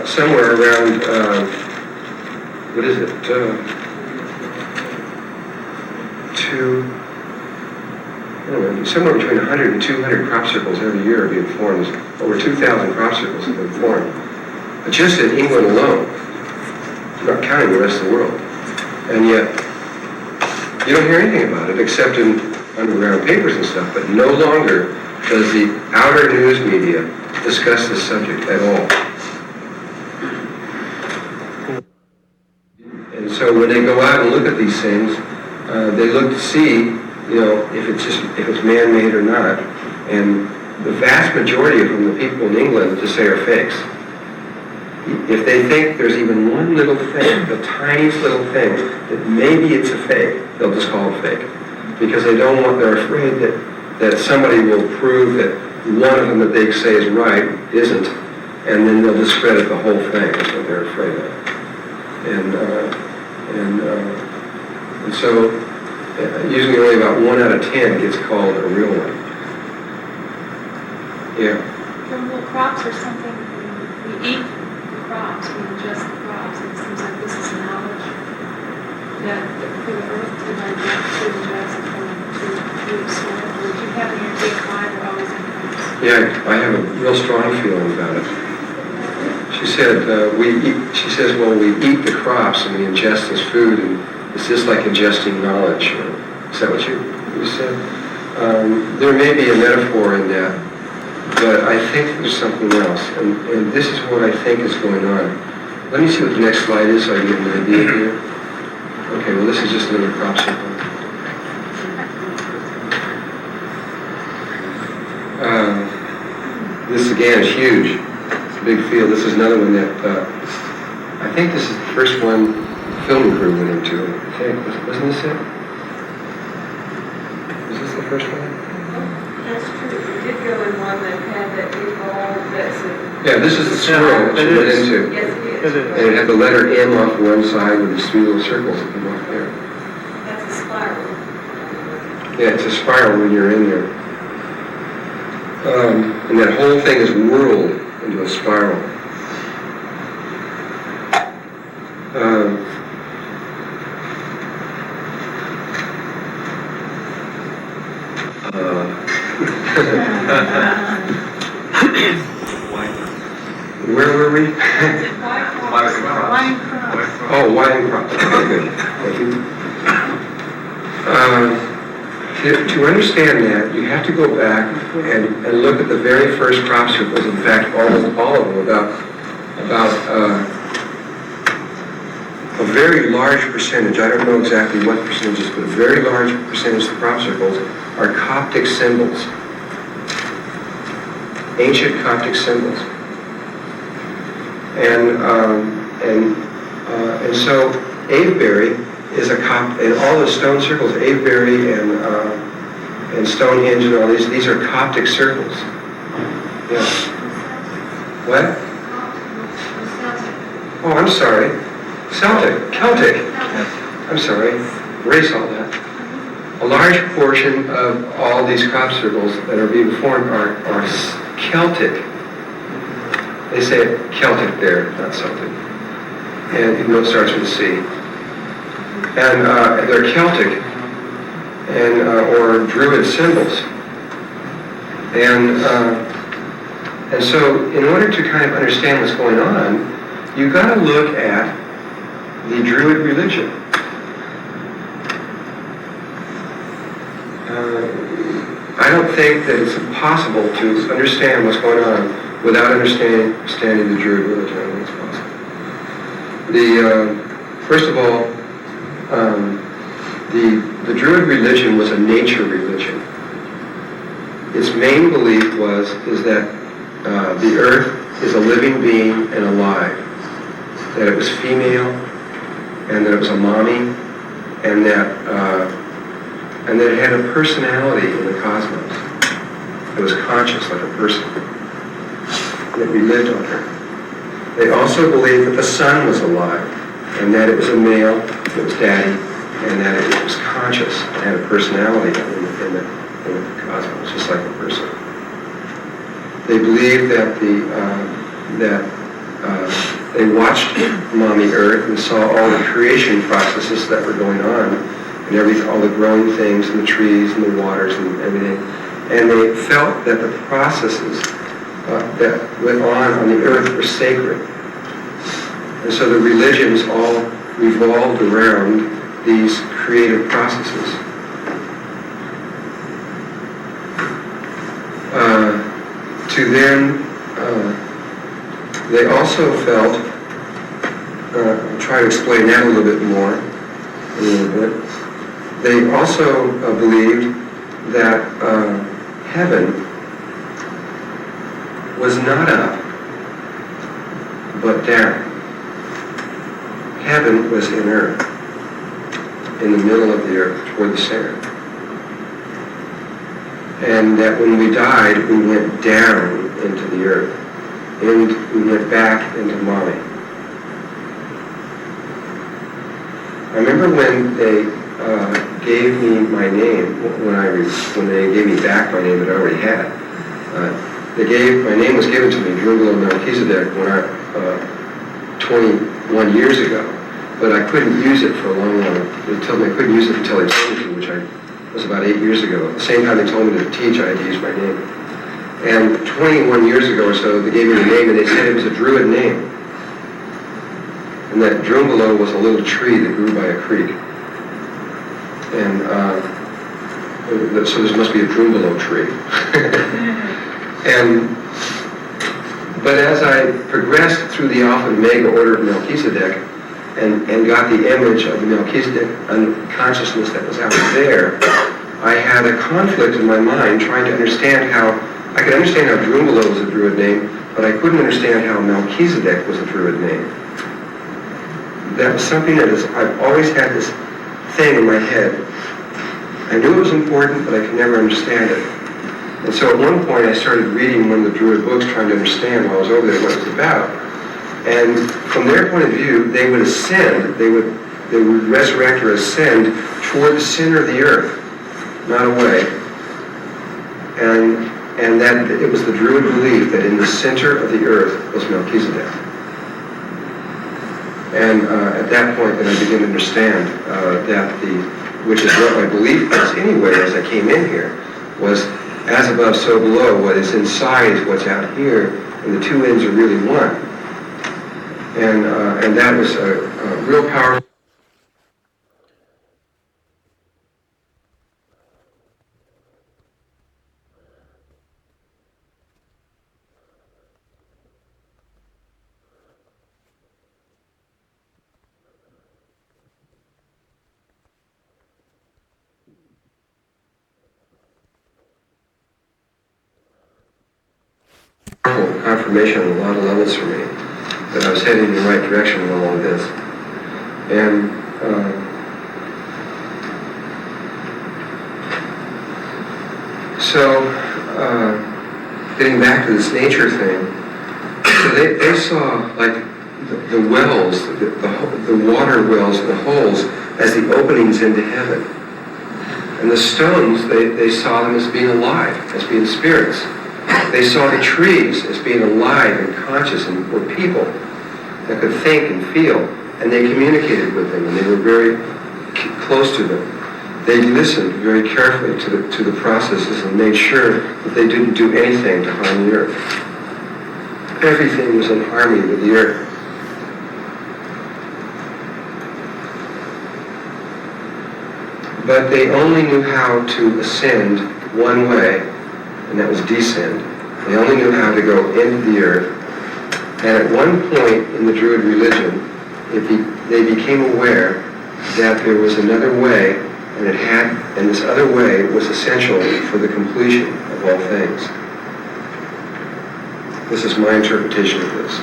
Speaker 1: somewhere around, what is it, somewhere between 100 and 200 crop circles every year are being formed. Over 2,000 crop circles have been formed. Just in England alone, not counting the rest of the world. And yet, you don't hear anything about it except in underground papers and stuff, but no longer does the outer news media discuss this subject at all. And so when they go out and look at these things, they look to see, if it's man-made or not. And the vast majority of them, the people in England, just say are fakes. If they think there's even one little thing, the tiniest little thing, that maybe it's a fake, they'll just call it fake. Because they're afraid that somebody will prove that one of them that they say is right isn't, and then they'll discredit the whole thing. That's what they're afraid of. And so usually only about 1 out of 10 gets called a real one. Yeah.
Speaker 6: Well, crops are something we eat. Crops, we ingest the crops, and it seems like this is knowledge that for the earth to digest, to ingest, to absorb. Would you have in your big five or always in crops?
Speaker 1: Yeah, I have a real strong feeling about it. She said, we eat the crops and we ingest this food, and it's just like ingesting knowledge. Is that what you said? There may be a metaphor in that. But I think there's something else, and this is what I think is going on. Let me see what the next slide is so I can get an idea here. Okay, well this is just another crop circle. This again is huge. It's a big field. This is another one that, I think this is the first one the filming crew went into. I think, wasn't this it? Was this the first one?
Speaker 7: That's true. We did go in one that had that big ball that's
Speaker 1: Yeah, this is the swirl that she went into.
Speaker 7: yes, it is.
Speaker 1: And it had the letter M off one side with these 3 little circles that come off there.
Speaker 7: That's a spiral.
Speaker 1: Yeah, it's a spiral when you're in there. And that whole thing is whirled into a spiral. Where were we?
Speaker 3: Wine crops.
Speaker 1: Oh, wine crops. Okay, good. Thank you. To understand that, you have to go back and look at the very first crop circles. In fact, all of them, about a very large percentage, I don't know exactly what percentages, but a very large percentage of the crop circles are Coptic symbols. Ancient Coptic symbols. And so Avebury is a Copt, and all the stone circles, Avebury and Stonehenge and all these are Coptic circles. Yeah. What? Oh, I'm sorry. Celtic. I'm sorry. Erase all that. A large portion of all these crop circles that are being formed are Celtic. They say Celtic there, not Celtic. And even though it starts with a C. And they're Celtic or Druid symbols. And so in order to kind of understand what's going on, you've got to look at the Druid religion. I don't think that it's impossible to understand what's going on without understanding the Druid religion. I don't think it's possible. First of all, The Druid religion was a nature religion. Its main belief is that the earth is a living being and alive, that it was female, and that it was a mommy, and that it had a personality in the cosmos. It was conscious like a person. That we lived on her. They also believed that the sun was alive, and that it was a male, it was daddy, and that it was conscious and had a personality in the cosmos, just like a person. They believed that they watched Mommy Earth and saw all the creation processes that were going on, and all the growing things, and the trees, and the waters, and everything. And they felt that the processes that went on the earth were sacred. And so the religions all revolved around these creative processes. They also felt, I'll try to explain that a little bit more, They also believed that heaven was not up, but down. Heaven was in earth, in the middle of the earth, toward the center. And that when we died, we went down into the earth, and we went back into Mommy. I remember when they gave me my name, when they gave me back my name that I already had. My name was given to me, Drunvalo Melchizedek, 21 years ago, but I couldn't use it for a long time. They told me I couldn't use it until they told me to, which was about 8 years ago. At the same time they told me to teach, I had to use my name. And 21 years ago or so, they gave me the name, and they said it was a Druid name. And that Drunvalo was a little tree that grew by a creek. And so this must be a Drunvalo tree. But as I progressed through the Alpha and Omega order of Melchizedek and got the image of the Melchizedek consciousness that was out there, I had a conflict in my mind trying to understand I could understand how Drunvalo was a Druid name, but I couldn't understand how Melchizedek was a Druid name. That was something I've always had this thing in my head. I knew it was important, but I could never understand it. And so at one point I started reading one of the Druid books trying to understand while I was over there what it was about. And from their point of view, they would ascend, they would resurrect or ascend toward the center of the earth, not away. And that it was the Druid belief that in the center of the earth was Melchizedek. And at that point then I began to understand which is what my belief was anyway as I came in here, was as above, so below. What is inside is what's out here, and the two ends are really one. And that was a real powerful. Confirmation on a lot of levels for me that I was heading in the right direction with all of this. And getting back to this nature thing, so they saw like the wells, the water wells, the holes as the openings into heaven. And the stones, they saw them as being alive, as being spirits. They saw the trees as being alive and conscious and were people that could think and feel, and they communicated with them, and they were very close to them. They listened very carefully to the processes and made sure that they didn't do anything to harm the earth. Everything was in harmony with the earth. But they only knew how to ascend one way, and that was descend. They only knew how to go into the earth. And at one point in the Druid religion, they became aware that there was another way and this other way was essential for the completion of all things. This is my interpretation of this.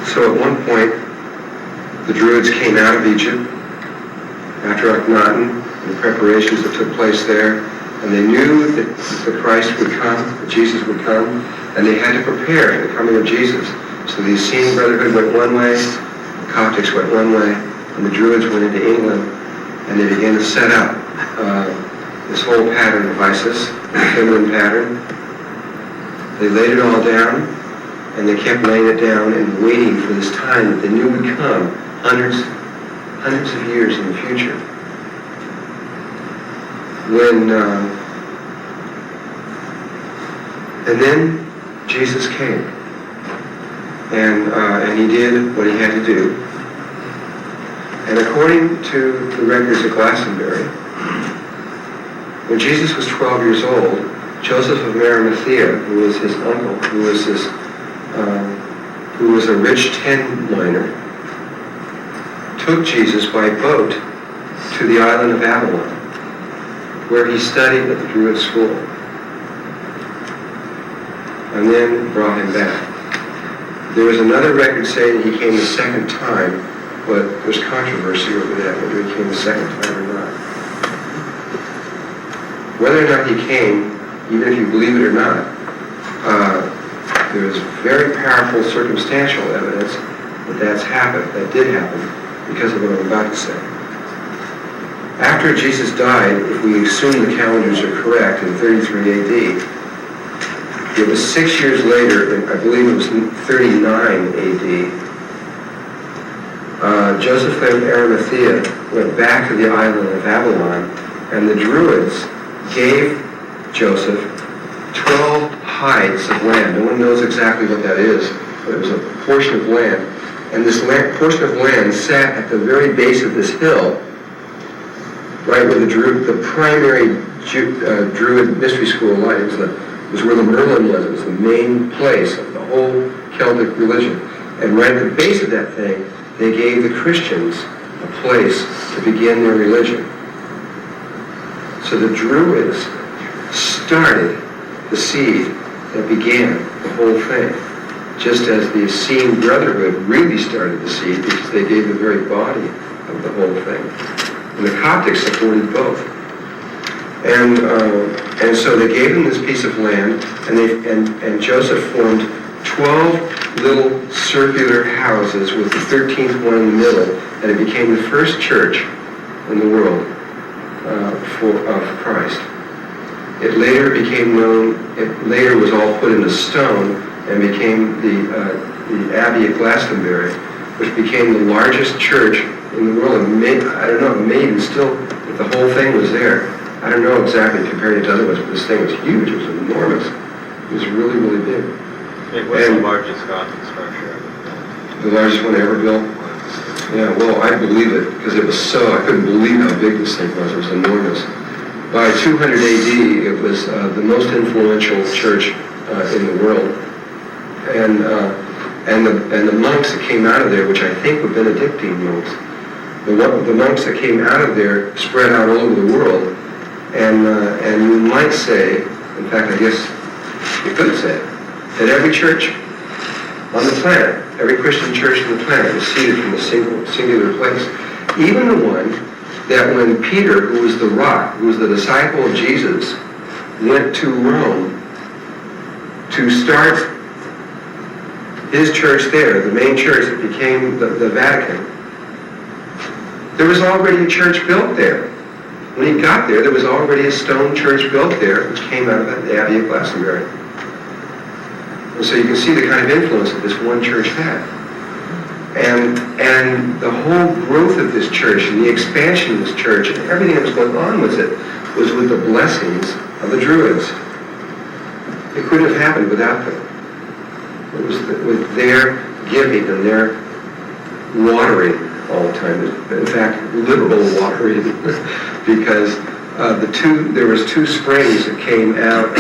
Speaker 1: So at one point, the Druids came out of Egypt after Akhenaten and the preparations that took place there, and they knew that the Christ would come, that Jesus would come, and they had to prepare for the coming of Jesus. So the Essene Brotherhood went one way, the Coptics went one way, and the Druids went into England, and they began to set up this whole pattern of Isis, the feminine pattern. They laid it all down, and they kept laying it down and waiting for this time that they knew would come hundreds of years in the future. And then Jesus came, and he did what he had to do. And according to the records of Glastonbury, when Jesus was 12 years old, Joseph of Arimathea, who was his uncle, who was a rich tin miner, took Jesus by boat to the island of Avalon, where he studied at the Druid school, and then brought him back. There was another record saying he came the second time, but there's controversy over that, whether he came the second time or not. Whether or not he came, even if you believe it or not, there is very powerful circumstantial evidence that that's happened, that did happen, because of what I'm about to say. After Jesus died, if we assume the calendars are correct, in 33 AD, it was 6 years later, I believe it was 39 AD, Joseph of Arimathea went back to the island of Avalon, and the Druids gave Joseph 12 hides of land. No one knows exactly what that is, but it was a portion of land. And this portion of land sat at the very base of this hill, right where the primary Druid mystery school light. It was where the Merlin was. It was the main place of the whole Celtic religion. And right at the base of that thing, they gave the Christians a place to begin their religion. So the Druids started the seed that began the whole thing, just as the Essene Brotherhood really started the seed because they gave the very body of the whole thing. And the Coptics supported both. And so they gave them this piece of land, and Joseph formed 12 little circular houses with the 13th one in the middle, and it became the first church in the world of Christ. It later became known, it later was all put into stone and became the Abbey of Glastonbury, which became the largest church in the world. I don't know, maybe still, if the whole thing was there. I don't know exactly compared to other ones, but this thing was huge. It was enormous. It was really, really big.
Speaker 4: It was the largest Gothic structure ever built.
Speaker 1: The largest one ever built? Yeah, well, I believe it, because it was I couldn't believe how big this thing was. It was enormous. By 200 AD, it was the most influential church in the world. And the monks that came out of there, which I think were Benedictine monks, the monks that came out of there spread out all over the world. And you might say, in fact, I guess you could say, that every church on the planet, every Christian church on the planet was seated from a singular place. Even the one that when Peter, who was the rock, who was the disciple of Jesus, went to Rome to start his church there, the main church that became the Vatican, there was already a church built there. When he got there was already a stone church built there, which came out of the Abbey of Glastonbury. And so you can see the kind of influence that this one church had. And the whole growth of this church and the expansion of this church and everything that was going on with it was with the blessings of the Druids. It couldn't have happened without them. It was with their giving and their watering all the time. In fact, literal watering, because there was two springs that came out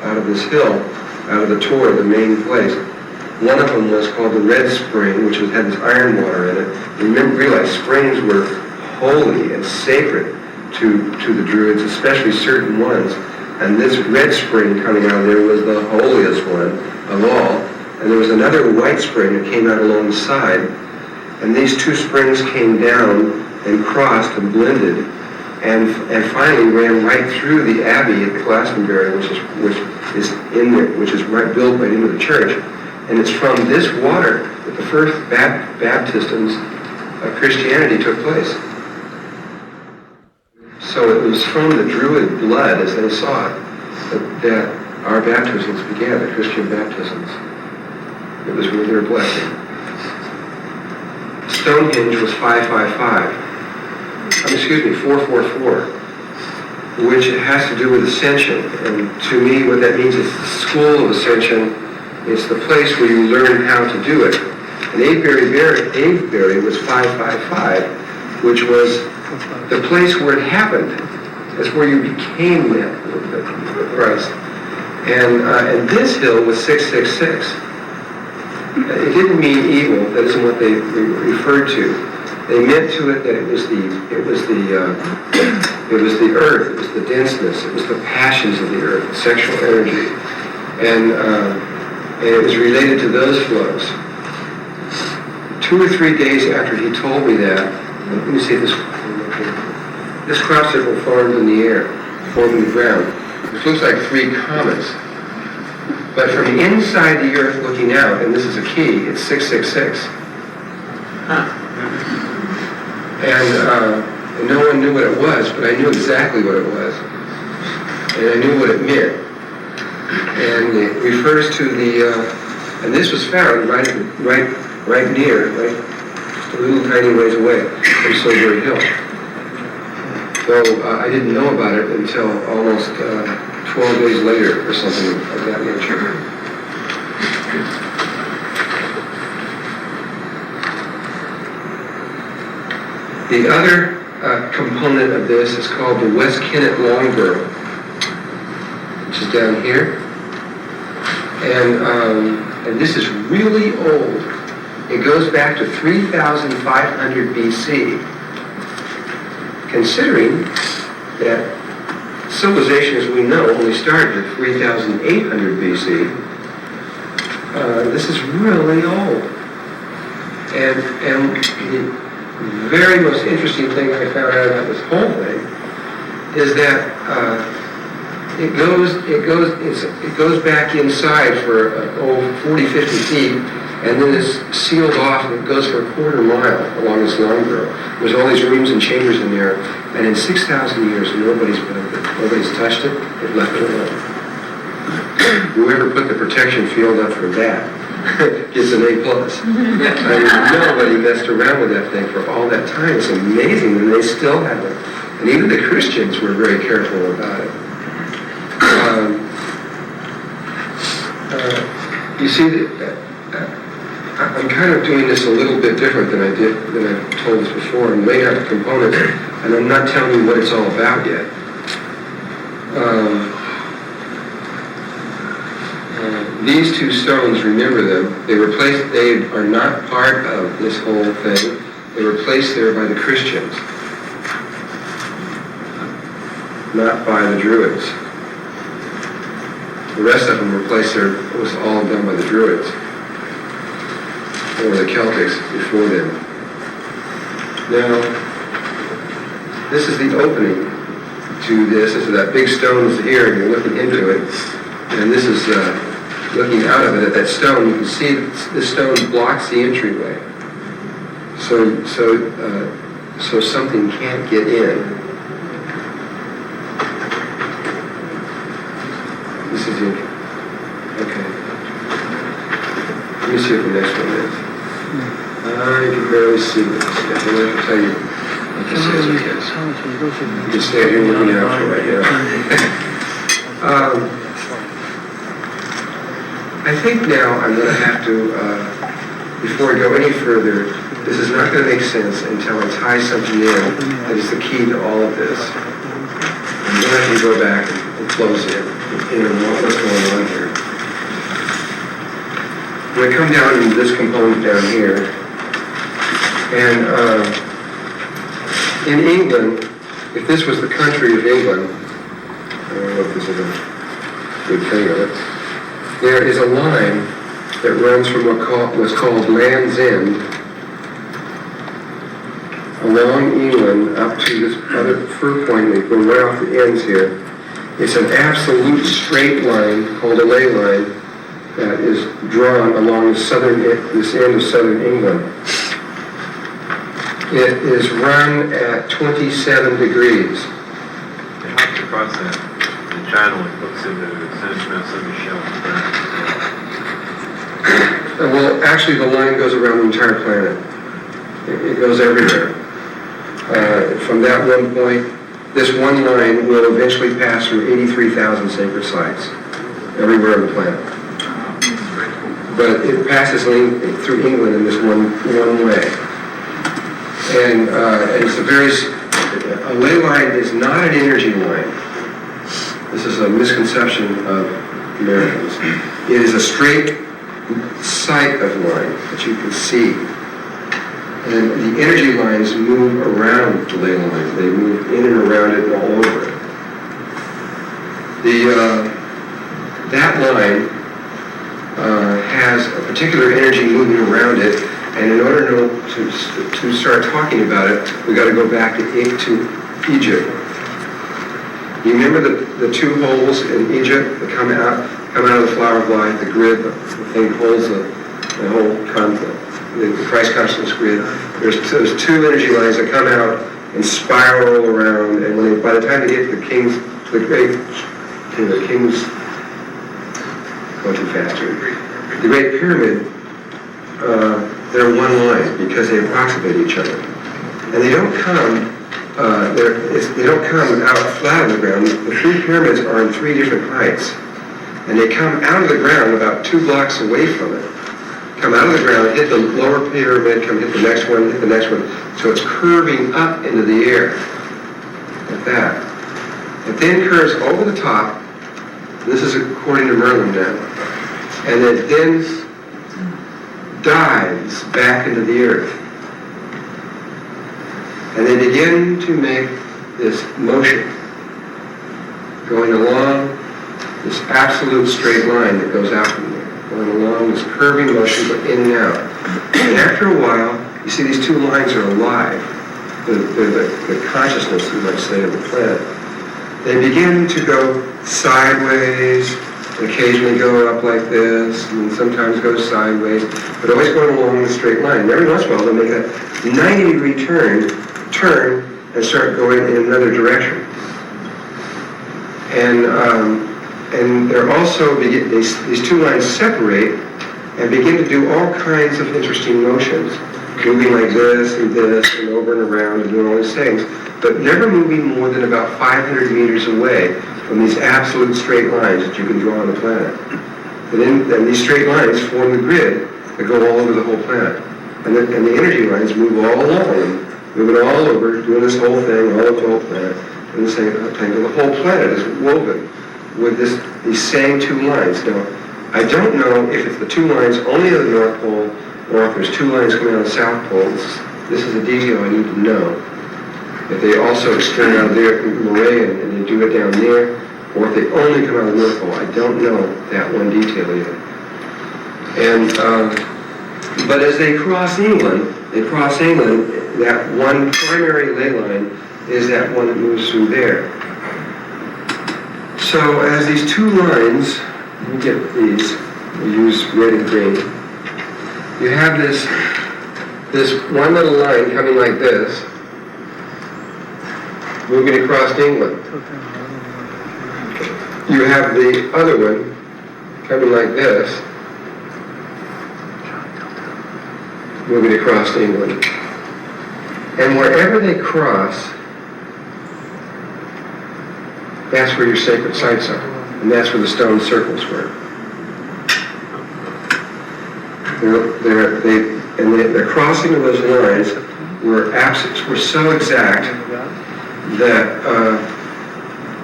Speaker 1: out of this hill, out of the Torah, the main place. One of them was called the Red Spring, which had this iron water in it. Realize springs were holy and sacred to the Druids, especially certain ones. And this red spring coming out of there was the holiest one of all. And there was another white spring that came out alongside. And these two springs came down and crossed and blended, and finally ran right through the abbey at Glastonbury, which is right built right into the church. And it's from this water that the first baptisms of Christianity took place. So it was from the Druid blood, as they saw it, that our baptisms began, the Christian baptisms. It was with their blessing. Stonehenge was 444, which has to do with ascension. And to me, what that means is the school of ascension. It's the place where you learn how to do it. And Avebury was 555, which was the place where it happened. That's where you became that with Christ. And this hill was 666. It didn't mean evil. That isn't what they referred to. They meant to it that it was the earth. It was the denseness. It was the passions of the earth, the sexual energy, and it was related to those flows. 2 or 3 days after he told me that, let me see this. This crop circle formed in the air, formed in the ground. It looks like 3 comets. But from inside the earth looking out, and this is a key, it's 666. And no one knew what it was, but I knew exactly what it was. And I knew what it meant. And it refers to and this was found right near, just a little tiny ways away from Silbury Hill. So I didn't know about it until almost 12 days later or something of that nature. The other component of this is called the West Kennet Longborough, which is down here. And this is really old. It goes back to 3,500 BC. Considering that civilization as we know only started at 3,800 BC, this is really old. And the very most interesting thing I found out about this whole thing is that it goes back inside for 40, 50 feet, and then it's sealed off, and it goes for a quarter mile along this Longborough. There's all these rooms and chambers in there, and in 6,000 years, nobody's built it. Nobody's touched it. They've left it alone. Whoever put the protection field up for that gets an A+. I mean, nobody messed around with that thing for all that time. It's amazing, and they still have it. And even the Christians were very careful about it. You see, I'm kind of doing this a little bit different than I've told this before, and laying out the components, and I'm not telling you what it's all about yet. These 2 stones, remember them, they are not part of this whole thing. They were placed there by the Christians, not by the Druids. The rest of them were placed there, it was all done by the Druids, or the Celtics before them. Now, this is the opening to this. This is that big stone is here, and you're looking into it, and this is looking out of it at that stone. You can see this stone blocks the entryway, so something can't get in. This is it. Okay. Let me see what the next one is. I can barely see this. I can tell you what this is. You can stand here looking out for right now. I think now I'm going to have to, before I go any further, this is not going to make sense until I tie something in that is the key to all of this. I'm going to have to go back and flows in and what's going on here. When I come down into this component down here, and in England, if this was the country of England, I don't know if this is a good thing of it, there is a line that runs from what's called Land's End along England up to this other fur point. They go right off the ends here. It's an absolute straight line called a ley line that is drawn along this end of southern England. It is run at 27 degrees.
Speaker 4: It hops across the channel and hooks into Saint-Michel.
Speaker 1: Well, actually, the line goes around the entire planet. It goes everywhere. From that one point, this one line will eventually pass through 83,000 sacred sites everywhere on the planet. But it passes through England in this one way. And it's a ley line is not an energy line. This is a misconception of Americans. It is a straight sight of line that you can see. And the energy lines move around the ley line. They move in and around it and all over it. That line has a particular energy moving around it, and in order to start talking about it, we got to go back to Egypt. You remember the two holes in Egypt that come out of the flower of life, the grid, the thing holds the whole concept. The Christ consciousness grid. There's two energy lines that come out and spiral around, and by the time they get to the king's going too fast here. The Great Pyramid, they're one line because they approximate each other, and they don't come. They don't come out flat on the ground. The three pyramids are in three different heights, and they come out of the ground about 2 blocks away from it. Come out of the ground, hit the lower pyramid, come hit the next one, hit the next one. So it's curving up into the air, like that. It then curves over the top. This is according to Merlin now. And it then dives back into the earth. And they begin to make this motion, going along this absolute straight line that goes out from there. Going along this curving motion, but in and out. And after a while, you see these two lines are alive. They're the consciousness, you might say, of the planet. They begin to go sideways, and occasionally go up like this, and sometimes go sideways, but always going along the straight line. And every once in a while, they'll make a 90-degree turn, and start going in another direction. And they're also, these two lines separate and begin to do all kinds of interesting motions, moving like this and over and around and doing all these things, but never moving more than about 500 meters away from these absolute straight lines that you can draw on the planet. And these straight lines form the grid that go all over the whole planet. And the energy lines move all along, moving all over, doing this whole thing, all over the whole planet, and the same thing. The whole planet is woven with these same two lines. Now, I don't know if it's the two lines only at the North Pole, or if there's two lines coming out of the South Pole. This is a detail I need to know. If they also extend out there in Moray and they do it down there, or if they only come out of the North Pole. I don't know that one detail yet. And but as they cross England, that one primary ley line is that one that moves through there. So as these two lines, let me get these, we use red and green. You have this one little line coming like this, moving across England. You have the other one coming like this, moving across England. And wherever they cross, that's where your sacred sites are. And that's where the stone circles were. The crossing of those lines were so exact that,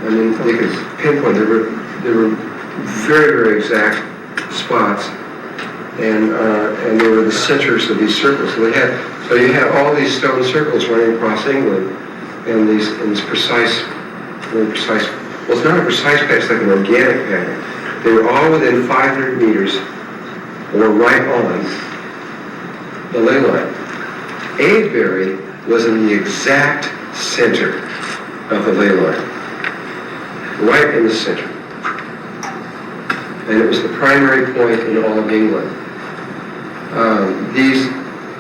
Speaker 1: you could pinpoint. There were very, very exact spots, and they were the centers of these circles. So you had all these stone circles running across England, and these precise, very precise. Well, it's not a precise pattern; it's like an organic pattern. They were all within 500 meters, or right on the ley line. Avebury was in the exact center of the ley line, right in the center. And it was the primary point in all of England. These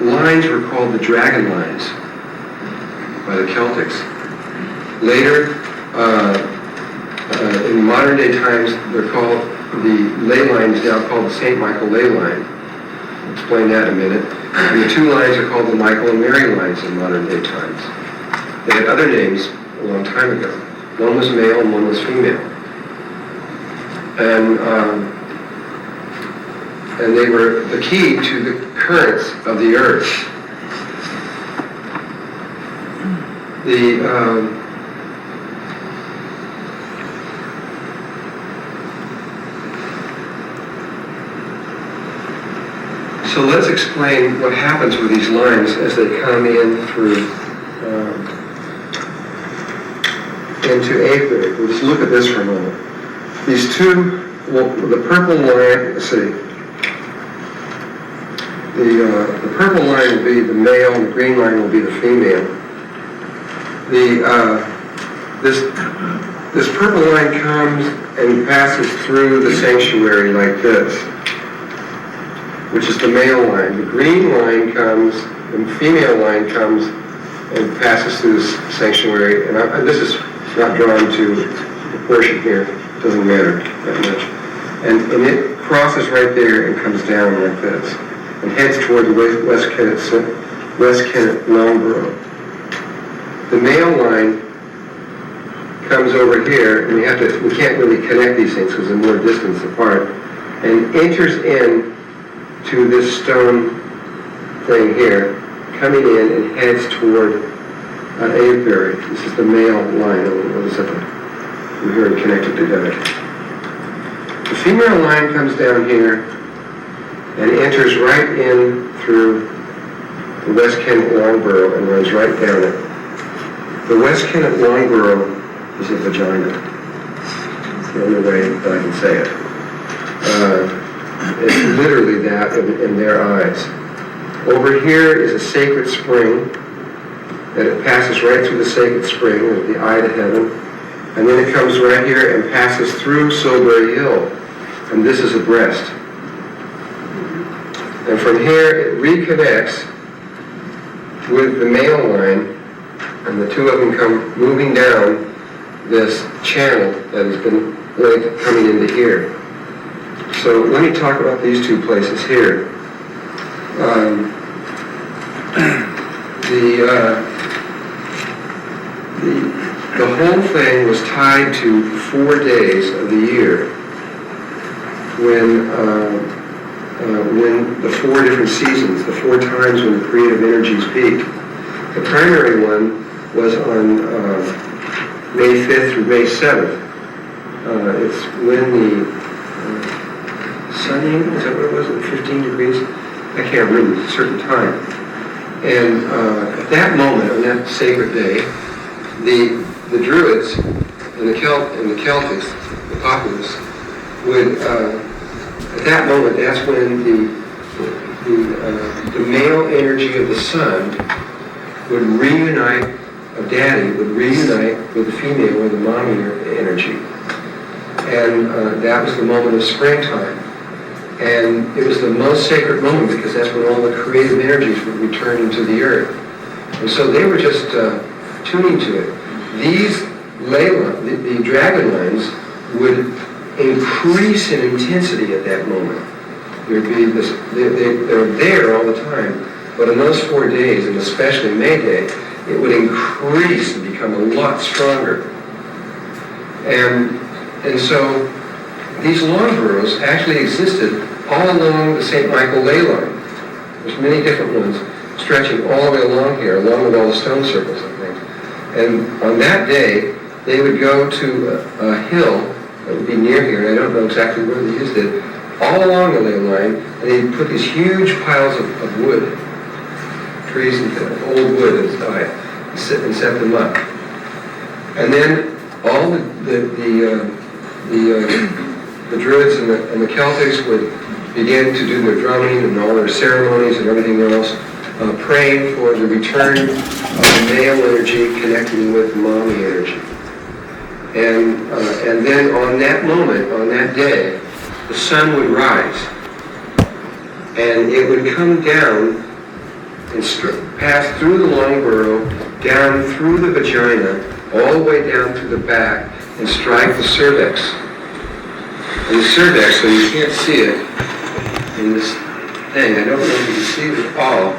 Speaker 1: lines were called the dragon lines by the Celtics. Later, in modern day times, they're called, the ley line is now called the St. Michael ley line. I'll explain that in a minute. And the two lines are called the Michael and Mary lines in modern day times. They had other names a long time ago. One was male and one was female. And they were the key to the currents of the earth. So let's explain what happens with these lines as they come in through into Avebury. We'll just look at this for a moment. These two, well, the purple line, let's see. The purple line will be the male, and the green line will be the female. This purple line comes and passes through the sanctuary like this, which is the male line. The green line comes, the female line comes and passes through the sanctuary. And this is not drawn to proportion here. It doesn't matter that much. And it crosses right there and comes down like this and heads toward the West Kennet Longborough. The male line comes over here, and we can't really connect these things because they're more distance apart, and enters in to this stone thing here, coming in and heads toward Avebury. This is the male line. We're very connected together. The female line comes down here and enters right in through the West Kennet Longborough and runs right down it. The West Kennet Longborough is a vagina. It's the only way that I can say it. It's literally that in their eyes. Over here is a sacred spring, and it passes right through the sacred spring, the eye to heaven, and then it comes right here and passes through Sobury Hill, and this is a breast. And from here it reconnects with the male line, and the two of them come moving down this channel that has been really coming into here. So let me talk about these two places here. The whole thing was tied to 4 days of the year when the 4 different seasons, the 4 times when the creative energies peak. The primary one was on May 5th through May 7th. It's when the sunny, is that what it was, at 15 degrees? I can't remember, it's a certain time. And at that moment, on that sacred day, the Druids and the Celtics, the populace, would, at that moment, that's when the male energy of the sun would reunite, of daddy, would reunite with the female or the mommy energy. And that was the moment of springtime. And it was the most sacred moment because that's when all the creative energies would return into the earth. And so they were just tuning to it. These the dragon lines would increase in intensity at that moment. There'd be this, they're there all the time, but in those 4 days, and especially May Day, it would increase and become a lot stronger. And so these Longboroughs actually existed all along the St. Michael ley line. There's many different ones stretching all the way along here, along with all the stone circles, I think. And on that day, they would go to a hill that would be near here, and I don't know exactly where they used it, all along the ley line, and they put these huge piles of wood, trees and old wood inside, and set them up. And then all the Druids and the Celtics would begin to do their drumming and all their ceremonies and everything else, praying for the return of the male energy connecting with mommy energy. And then on that moment, on that day, the sun would rise, and it would come down and pass through the long burrow, down through the vagina, all the way down to the back, and strike the cervix. And the cervix, so you can't see it in this thing. I don't know if you can see it at all.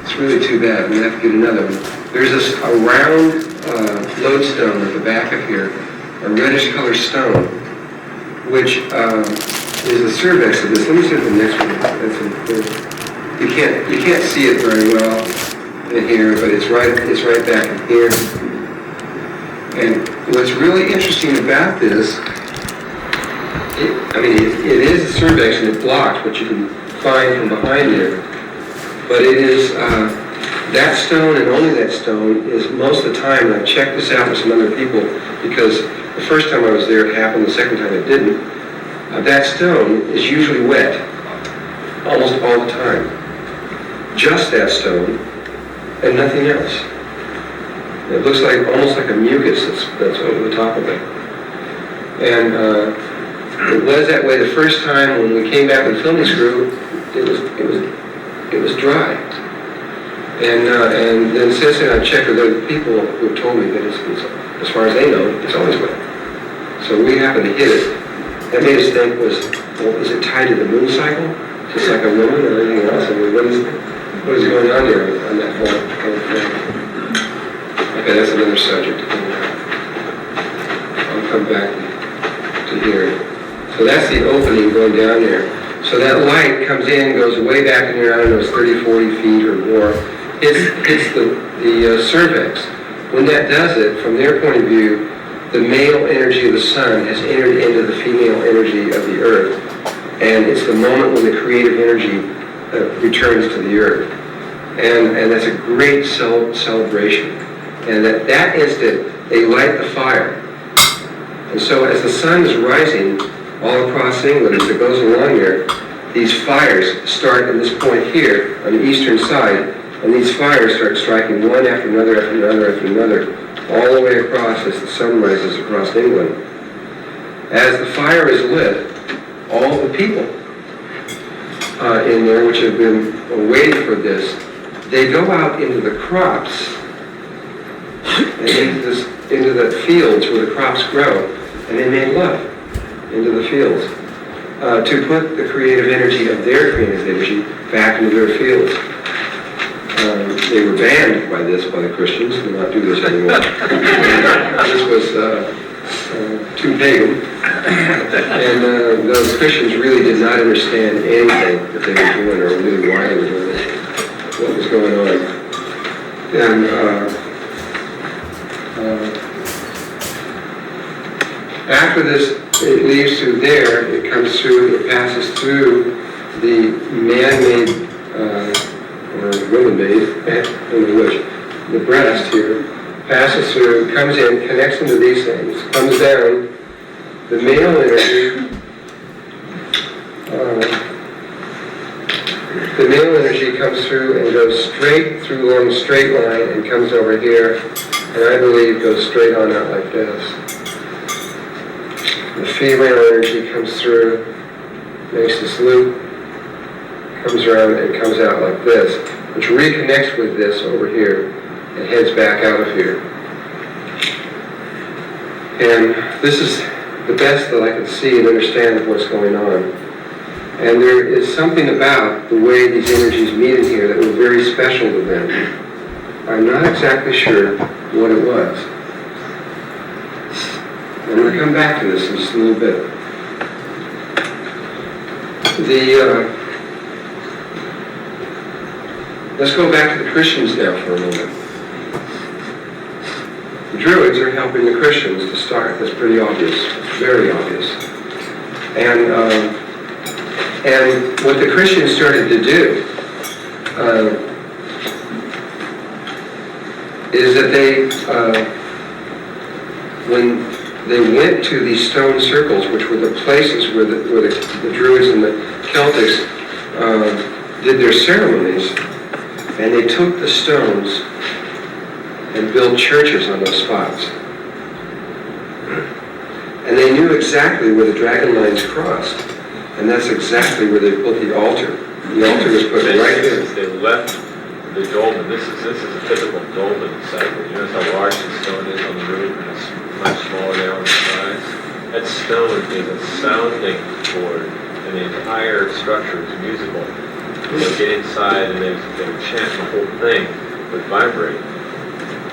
Speaker 1: It's really too bad. We have to get another one. There's a round lodestone at the back of here, a reddish colored stone, which is the cervix of this. Let me see the next one. You can't see it very well in here, but it's right back in here. And what's really interesting about this, it is a cervix and it blocks what you can find from behind there. But it is, that stone and only that stone is most of the time, and I've checked this out with some other people, because the first time I was there it happened, the second time it didn't. That stone is usually wet, almost all the time. Just that stone and nothing else. It looks like almost like a mucus that's over the top of it. And it was that way the first time when we came back with the filming crew. It was dry. And then since then I've checked with other people who have told me that it's, as far as they know, it's always wet. So we happened to hit it. That made us think, well, is it tied to the moon cycle? Just like a woman or anything else? I mean, what is going on there on that whole thing? Okay, that's another subject. I'll come back to here. So that's the opening going down there. So that light comes in, goes way back in here, I don't know, it's 30, 40 feet or more. Hits the cervix. When that does it, from their point of view, the male energy of the sun has entered into the female energy of the earth. And it's the moment when the creative energy returns to the earth. And that's a great celebration. And at that instant, they light the fire. And so as the sun is rising all across England, as it goes along there, these fires start at this point here on the eastern side, and these fires start striking one after another, after another, after another, all the way across as the sun rises across England. As the fire is lit, all the people in there, which have been waiting for this, they go out into the crops and into the fields where the crops grow, and they make love into the fields to put the creative energy of their creative energy back into their fields. They were banned by the Christians to not do this anymore. This was too pagan, and those Christians really did not understand anything that they were doing or really why they were doing it, what was going on. And after this, it leaves through there, it comes through, it passes through the man-made, or woman-made, I don't know which, the breast here, passes through, comes in, connects into these things, comes down, the male energy, comes through and goes straight through along the straight line and comes over here, and I believe goes straight on out like this. The female energy comes through, makes this loop, comes around and comes out like this, which reconnects with this over here and heads back out of here. And this is the best that I can see and understand of what's going on. And there is something about the way these energies meet in here that was very special to them. I'm not exactly sure what it was. I'm going to come back to this in just a little bit. Let's go back to the Christians now for a moment. The Druids are helping the Christians to start. That's pretty obvious. very obvious. And what the Christians started to do is that when they went to these stone circles, which were the places where the Druids and the Celtics did their ceremonies, and they took the stones and built churches on those spots. And they knew exactly where the dragon lines crossed, and that's exactly where they built the altar. The altar was put right there.
Speaker 4: They left the dolmen. This is a typical dolmen site. You notice how large the stone is on the roof, and it's much smaller there on the sides. That stone is a sounding board, and the entire structure is musical. They would get inside and they would chant, the whole thing would vibrate.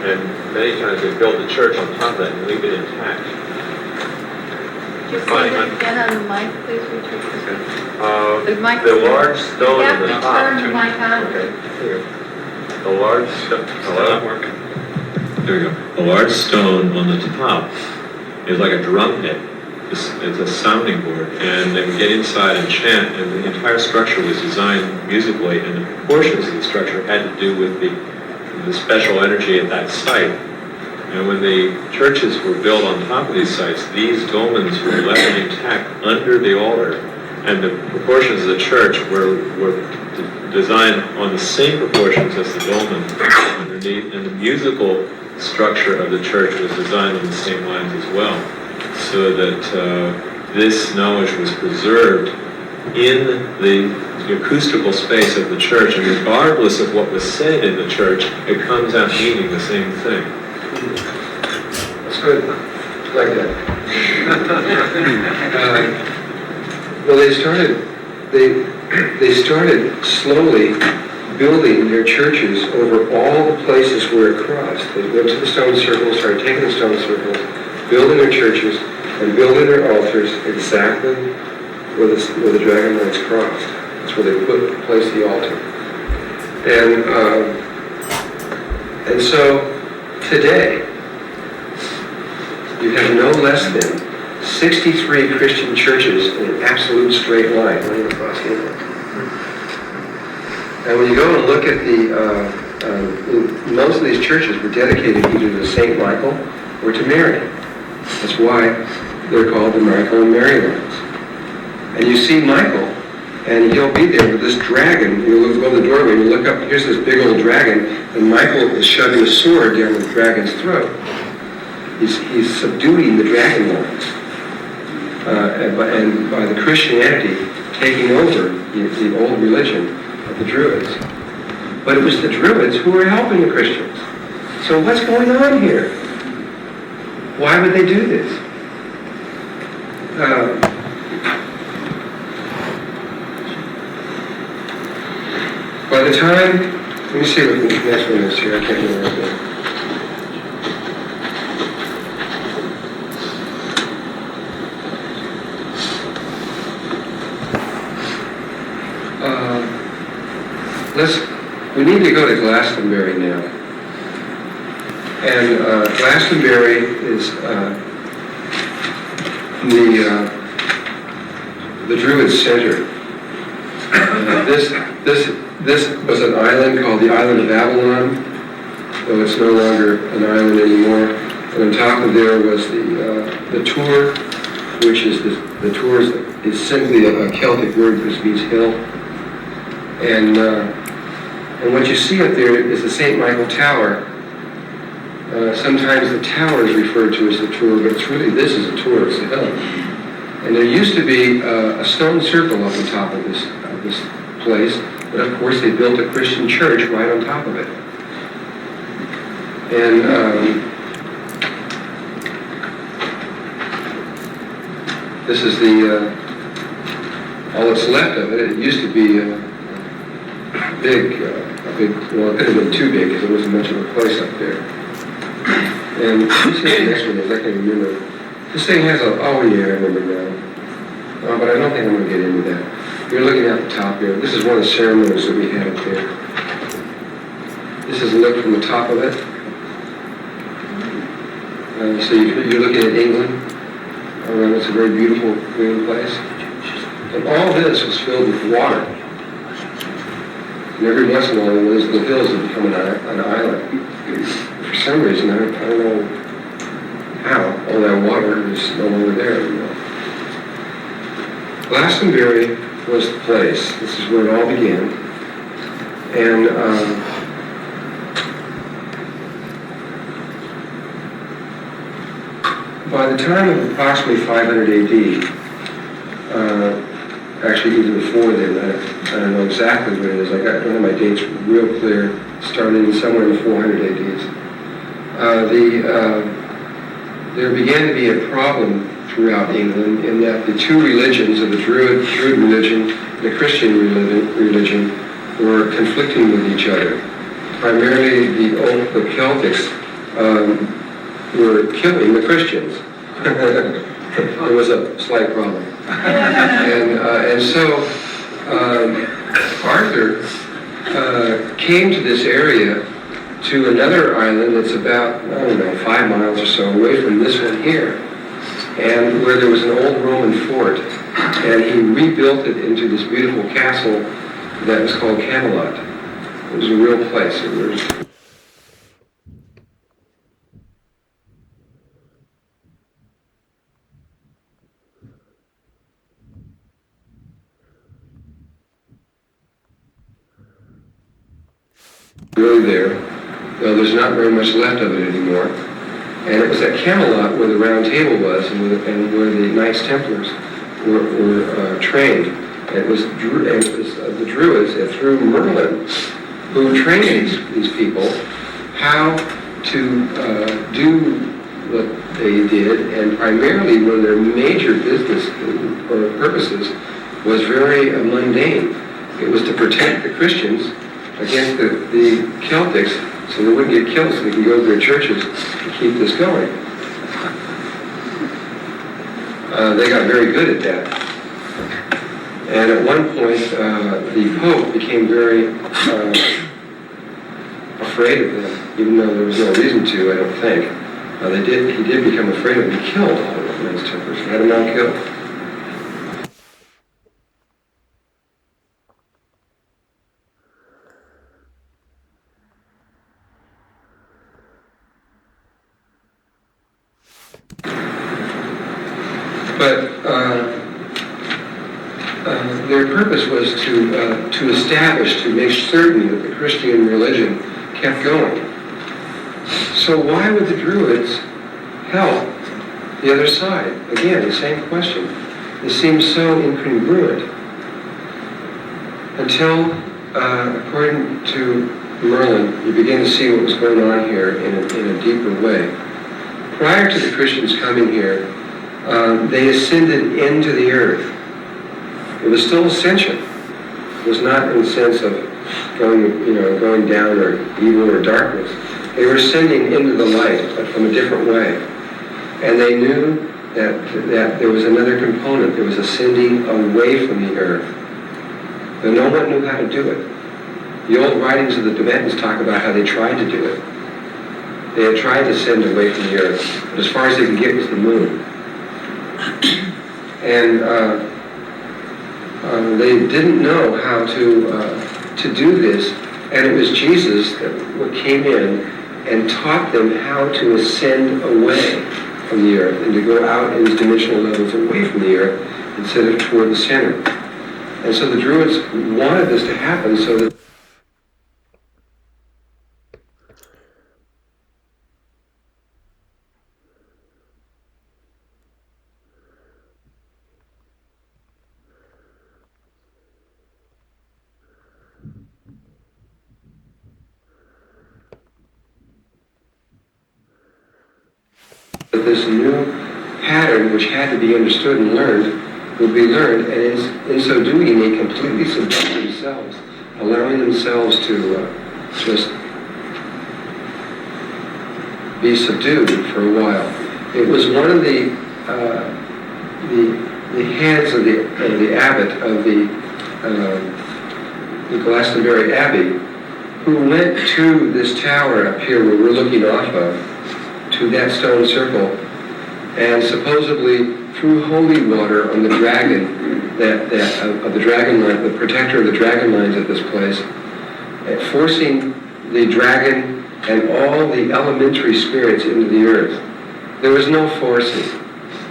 Speaker 4: And many times they build the church on top of that and leave it intact.
Speaker 6: Could you say that again on the mic, please, Richard?
Speaker 4: The large stone on the
Speaker 6: You have to
Speaker 4: top.
Speaker 6: turn the mic on.
Speaker 4: Okay, here. The large stone.
Speaker 5: not working.
Speaker 4: There we go. The large stone on the top is like a drum head. It's a sounding board, and they would get inside and chant, and the entire structure was designed musically, and the proportions of the structure had to do with the special energy at that site. And when the churches were built on top of these sites, these dolmens were left intact under the altar, and the proportions of the church were designed on the same proportions as the dolmen underneath, and the musical structure of the church was designed on the same lines as well, so that this knowledge was preserved in the acoustical space of the church, and regardless of what was said in the church, it comes out meaning the same thing.
Speaker 1: That's good. Like that. Well, they started slowly building their churches over all the places where it crossed. They went to the stone circles, started taking the stone circles, building their churches, and building their altars exactly where the dragon lines crossed. That's where they placed the altar. And so today, you have no less than 63 Christian churches in an absolute straight line running across England. And when you go and look at most of these churches were dedicated either to St. Michael or to Mary. That's why they're called the Michael and Mary lines. And you see Michael, and he'll be there with this dragon. You go to the doorway and you look up, here's this big old dragon, and Michael is shoving a sword down the dragon's throat. He's subduing the dragon lines. And by the Christianity taking over the old religion of the Druids. But it was the Druids who were helping the Christians. So what's going on here? Why would they do this? By the time, let me see what the next one is here. I can't remember right now. We need to go to Glastonbury now. And Glastonbury is the Druid center. This was an island called the island of Avalon, though it's no longer an island anymore. And on top of there was the Tour, which is the Tour is simply a Celtic word which means hill. And what you see up there is the St. Michael Tower. Sometimes the tower is referred to as the Tour, but this is a Tour, it's a hill. And there used to be a stone circle up on top of this place, but of course they built a Christian church right on top of it. And this is all that's left of it. It used to be big, well, it could have been too big because there wasn't much of a place up there. And let me see what the next one is, I can't remember. This thing has oh yeah, I remember now. But I don't think I'm going to get into that. You're looking at the top here. This is one of the ceremonies that we had up there. This is a look from the top of it. So you're looking at England, around it's a very beautiful green place. And all this was filled with water. And every once in a while, the hills would become an island. For some reason, I don't know how, all that water is no longer there anymore. Glastonbury was the place. This is where it all began. And by the time of approximately 500 AD, actually even before then, I don't know exactly what it is. I got one of my dates real clear, starting somewhere in the 400 ADs. There began to be a problem throughout England in that the two religions of the Druid religion and the Christian religion were conflicting with each other. Primarily the Celtics were killing the Christians. There was a slight problem. And so Arthur came to this area, to another island that's about, 5 miles or so away from this one here, and where there was an old Roman fort, and he rebuilt it into this beautiful castle that was called Camelot. It was a real place. It was really there, though there's not very much left of it anymore. And it was at Camelot where the Round Table was, and where the Knights Templars were trained. It was the Druids through Merlin who trained these people how to do what they did, and primarily one of their major business or purposes was very mundane. It was to protect the Christians against the Celtics, so they wouldn't get killed, so they could go to their churches and keep this going. They got very good at that. And at one point, the Pope became very afraid of them, even though there was no reason to, I don't think. He did become afraid of them. He killed all of the Knights Templars. He had them all killed. But their purpose was to establish, to make certain that the Christian religion kept going. So why would the Druids help the other side? Again, the same question. This seems so incongruent until, according to Merlin, you begin to see what was going on here in a deeper way. Prior to the Christians coming here, they ascended into the earth. It was still ascension. It was not in the sense of going down or evil or darkness. They were ascending into the light, but from a different way. And they knew that there was another component. There was ascending away from the earth. But no one knew how to do it. The old writings of the Tibetans talk about how they tried to do it. They had tried to ascend away from the earth, but as far as they could get was the moon. And they didn't know how to do this, and it was Jesus that came in and taught them how to ascend away from the earth and to go out in these dimensional levels away from the earth instead of toward the center. And so the Druids wanted this to happen so that this new pattern, which had to be understood and learned, would be learned, and in so doing, they completely subdued themselves, allowing themselves to just be subdued for a while. It was one of the heads of the abbot of the Glastonbury Abbey, who went to this tower up here where we're looking off of, to that stone circle, and supposedly threw holy water on the dragon of the dragon line, the protector of the dragon lines at this place, forcing the dragon and all the elementary spirits into the earth. There was no forcing.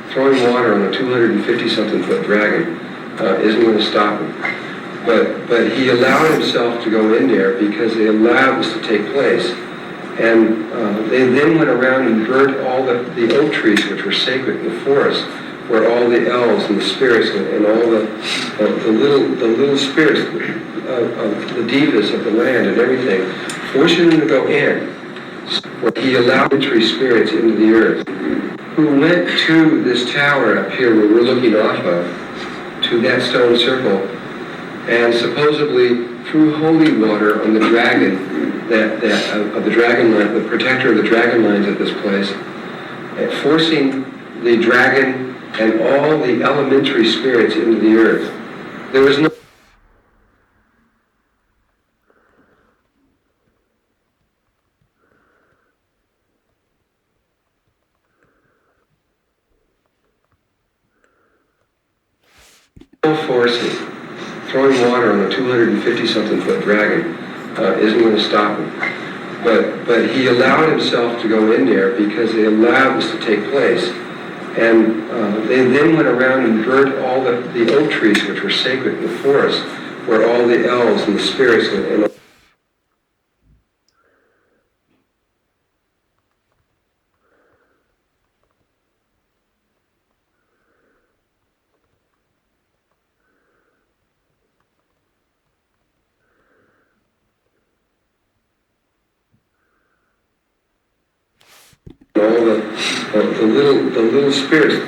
Speaker 1: Throwing water on a 250-something foot dragon isn't going to stop him. But he allowed himself to go in there because they allowed this to take place. And they then went around and burnt all the oak trees which were sacred in the forest, where all the elves and the spirits and all the little spirits of the devas of the land and everything, forcing them to go in. Where he allowed entry spirits into the earth, who went to this tower up here where we're looking off of, to that stone circle, and supposedly threw holy water on the dragon of the dragon line, the protector of the dragon lines at this place, forcing the dragon and all the elementary spirits into the earth. There was no forcing. Throwing water on a 250-something foot dragon isn't going to stop him. But he allowed himself to go in there because they allowed this to take place. And they then went around and burnt all the oak trees which were sacred in the forest, where all the elves and the spirits and the little spirits of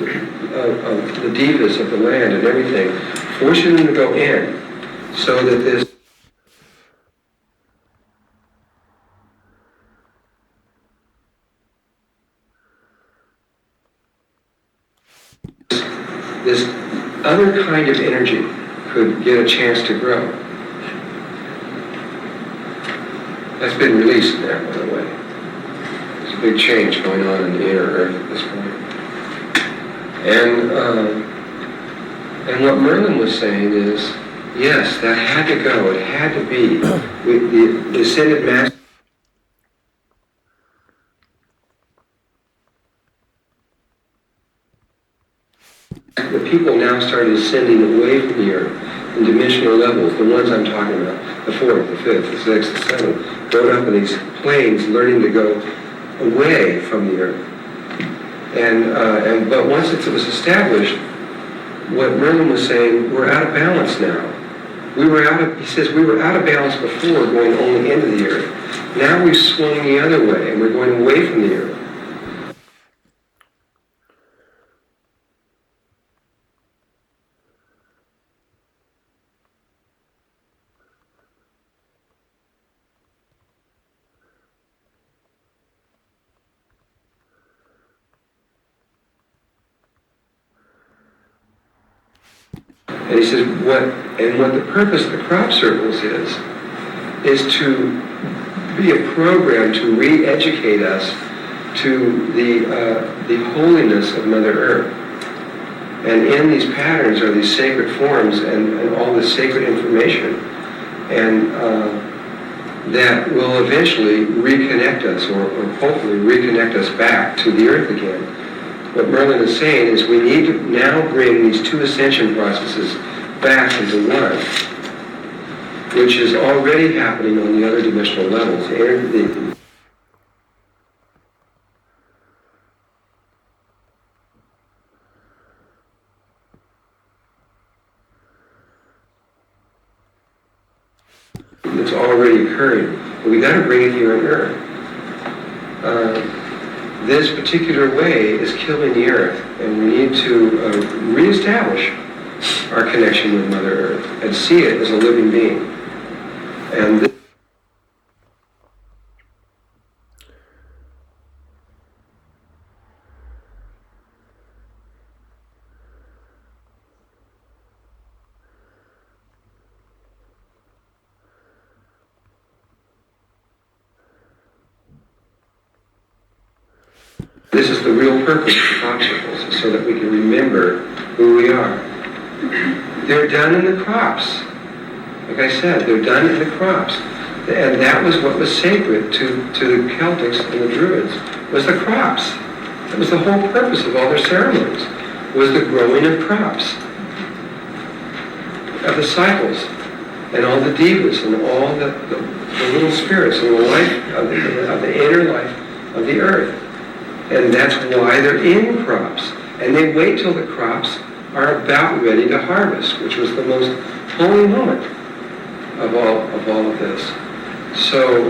Speaker 1: the devas of the land and everything, forcing them to go in, so that this other kind of energy could get a chance to grow. That's been released now, by the way. There's a big change going on in the inner earth at this point. And what Merlin was saying is, yes, that had to go. It had to be. The ascended master. The people now started ascending away from the earth in dimensional levels, the ones I'm talking about, the fourth, the fifth, the sixth, the seventh, going up in these planes, learning to go away from the earth. But once it was established, what Merlin was saying, we're out of balance now. He says we were out of balance before, going only into the earth. Now we've swung the other way, and we're going away from the earth. And he says, what the purpose of the crop circles is to be a program to re-educate us to the holiness of Mother Earth. And in these patterns are these sacred forms and all this sacred information, and that will eventually reconnect us, or hopefully reconnect us back to the earth again. What Merlin is saying is we need to now bring these two ascension processes back into one, which is already happening on the other dimensional levels. It's already occurring. But we got to bring it here on Earth. This particular way is killing the earth, and we need to reestablish our connection with Mother Earth and see it as a living being. And this is the real purpose of the crop circles, so that we can remember who we are. They're done in the crops. Like I said, they're done in the crops. And that was what was sacred to the Celtics and the Druids, was the crops. That was the whole purpose of all their ceremonies, was the growing of crops, of the cycles, and all the devas, and all the little spirits, and the life of the inner life of the earth. And that's why they're in crops. And they wait till the crops are about ready to harvest, which was the most holy moment of all of this. So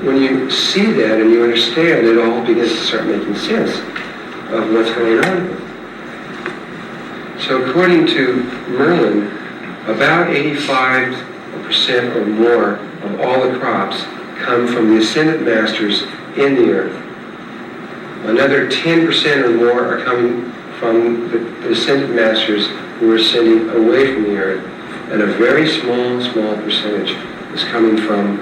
Speaker 1: when you see that and you understand, it all begins to start making sense of what's going on. So according to Merlin, about 85% or more of all the crops come from the ascended masters in the earth. Another 10% or more are coming from the ascended masters who are ascending away from the earth. And a very small percentage is coming from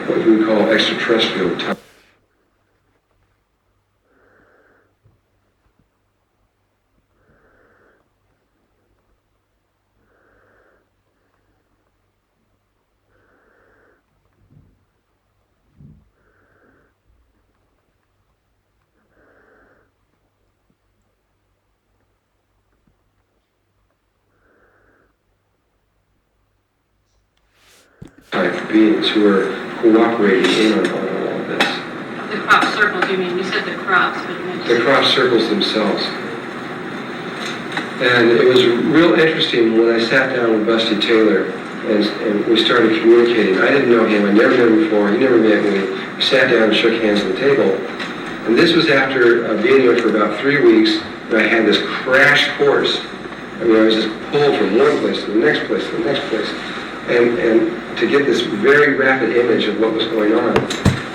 Speaker 1: what you would call extraterrestrial type. Type beings who are cooperating in on all of this.
Speaker 3: The crop circles, you mean? You said the crops, but you meant...
Speaker 1: The crop circles themselves. And it was real interesting when I sat down with Busty Taylor and we started communicating. I didn't know him. I never met him before. He never met me. We sat down and shook hands at the table. And this was after being here for about 3 weeks, and I had this crash course. I mean, I was just pulled from one place to the next place to the next place. And to get this very rapid image of what was going on.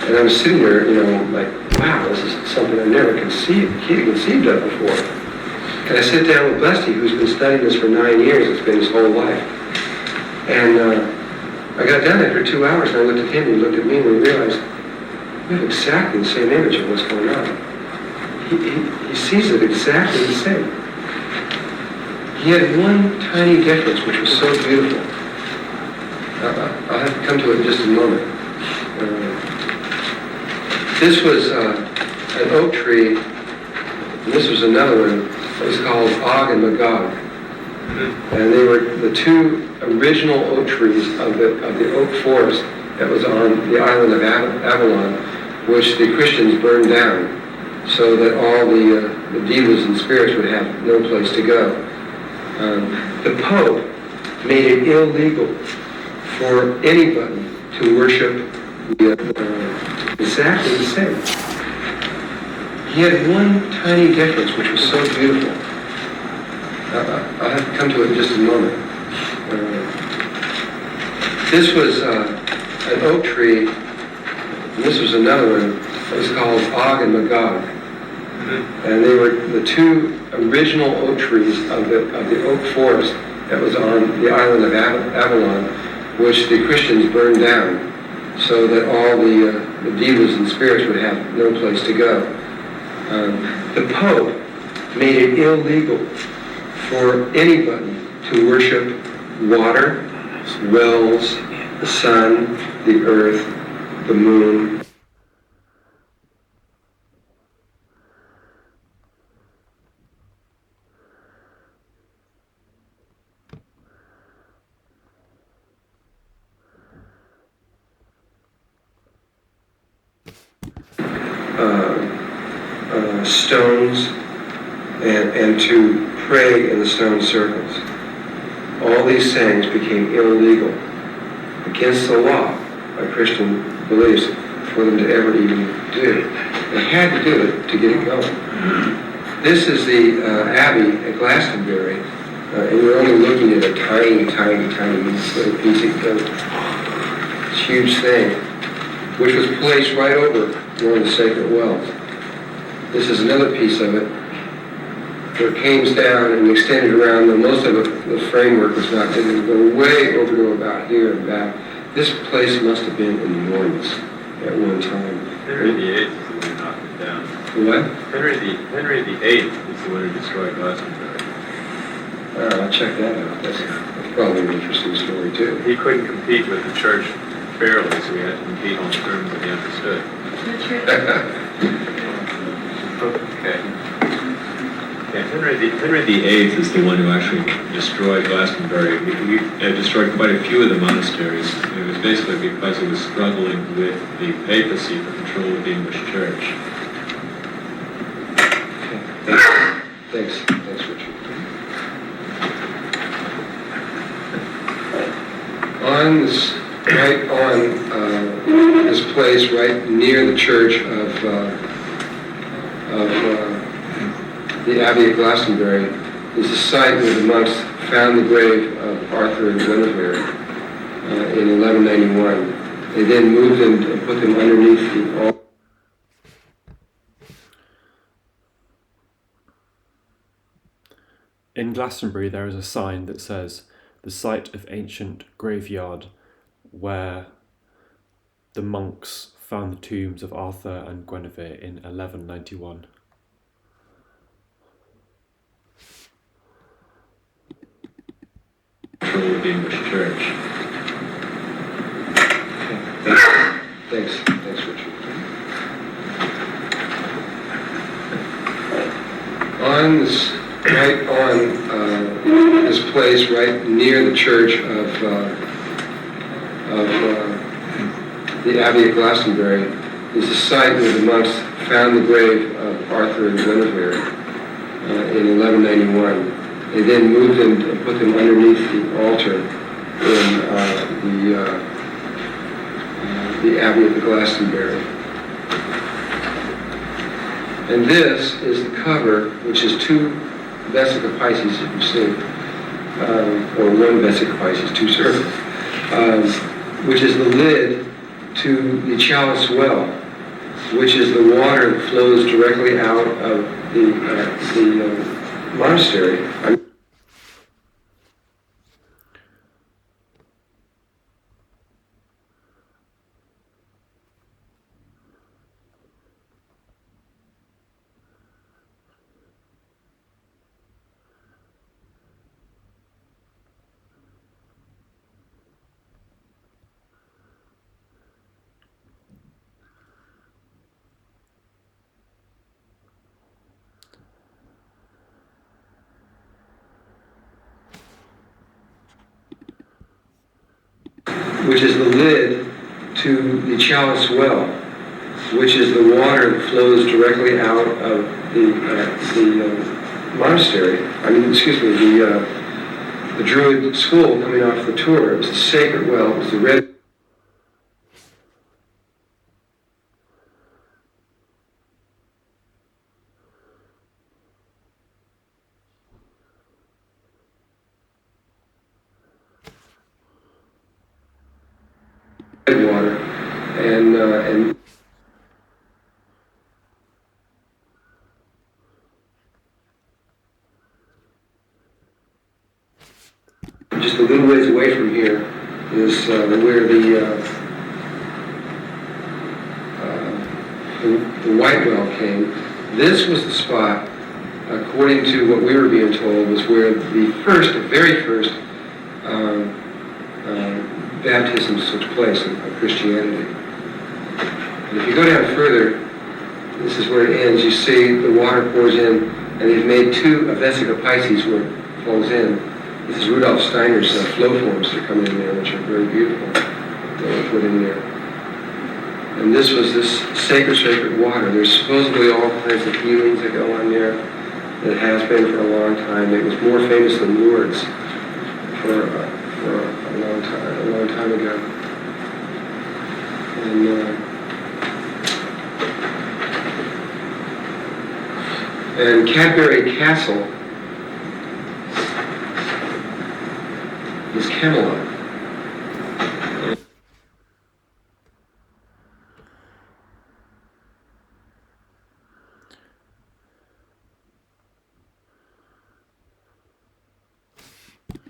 Speaker 1: And I was sitting there, like, wow, this is something I never conceived of before. And I sit down with Busty, who's been studying this for 9 years. It's been his whole life. And I got done after 2 hours, and I looked at him, and he looked at me, and we realized we have exactly the same image of what's going on. He sees it exactly the same. He had one tiny difference, which was so beautiful. I'll have to come to it in just a moment. This was an oak tree, and this was another one. It was called Og and Magog. And they were the two original oak trees of the oak forest that was on the island of Avalon, which the Christians burned down so that all the devas and spirits would have no place to go. The Pope made it illegal for anybody to worship exactly the same. He had one tiny difference, which was so beautiful. I'll have to come to it in just a moment. This was an oak tree, and this was another one. It was called Og and Magog. And they were the two original oak trees of the oak forest that was on the island of Avalon, which the Christians burned down so that all the devas and spirits would have no place to go. The Pope made it illegal for anybody to worship water, wells, the sun, the earth, the moon. Stones and to pray in the stone circles. All these things became illegal, against the law by Christian beliefs, for them to ever even do. They had to do it to get it going. This is the Abbey at Glastonbury, and you're only looking at a tiny little piece of this huge thing, which was placed right over one of the sacred wells. This is another piece of it, where it came down and extended around, and most of the framework was not, it would go way over to about here and back. This place must have been enormous at one time.
Speaker 4: There are the ages that we knocked it down.
Speaker 1: What?
Speaker 4: Henry the Eighth is the one who destroyed Glastonbury.
Speaker 1: I'll check that out. That's probably an interesting story, too.
Speaker 4: He couldn't compete with the church fairly, so he had to compete on terms that he understood. Okay. Yeah, Henry the Eighth is the one who actually destroyed Glastonbury. He destroyed quite a few of the monasteries. It was basically because he was struggling with the papacy for control of the English church.
Speaker 1: Thanks, Richard. On this, right on this place, right near the church of the Abbey of Glastonbury, is the site where the monks found the grave of Arthur and Guinevere in 1191. They then moved them and put them underneath the altar.
Speaker 8: In Glastonbury there is a sign that says, "The site of ancient graveyard where the monks found the tombs of Arthur and Guinevere in 1191.
Speaker 4: Control of the English church.
Speaker 1: Thanks, Richard. On this, right on this place, right near the church of the Abbey of Glastonbury, is the site where the monks found the grave of Arthur and Guinevere in 1191. They then moved them and put them underneath the altar in the Abbey of Glastonbury. And this is the cover, which is two Vesica Pisces, if you see, or one Vesica Pisces, two circles, which is the lid to the chalice well, which is the water that flows directly out of the monastery. Which is the lid to the chalice well, which is the water that flows directly out of the monastery. The Druid school coming off the tour. It was the sacred well. It was the red water, and just a little ways away from here is where the White Well came. This was the spot, according to what we were being told, was where the very first baptisms took place of Christianity. And if you go down further, this is where it ends. You see the water pours in, and they've made two Vesica Pisces where it falls in. This is Rudolf Steiner's flow forms that come in there, which are very beautiful. They were put in there. And this was this sacred water. There's supposedly all kinds of healings that go on there. It has been for a long time. It was more famous than Lourdes for a long time ago. And Cadbury Castle is Camelot.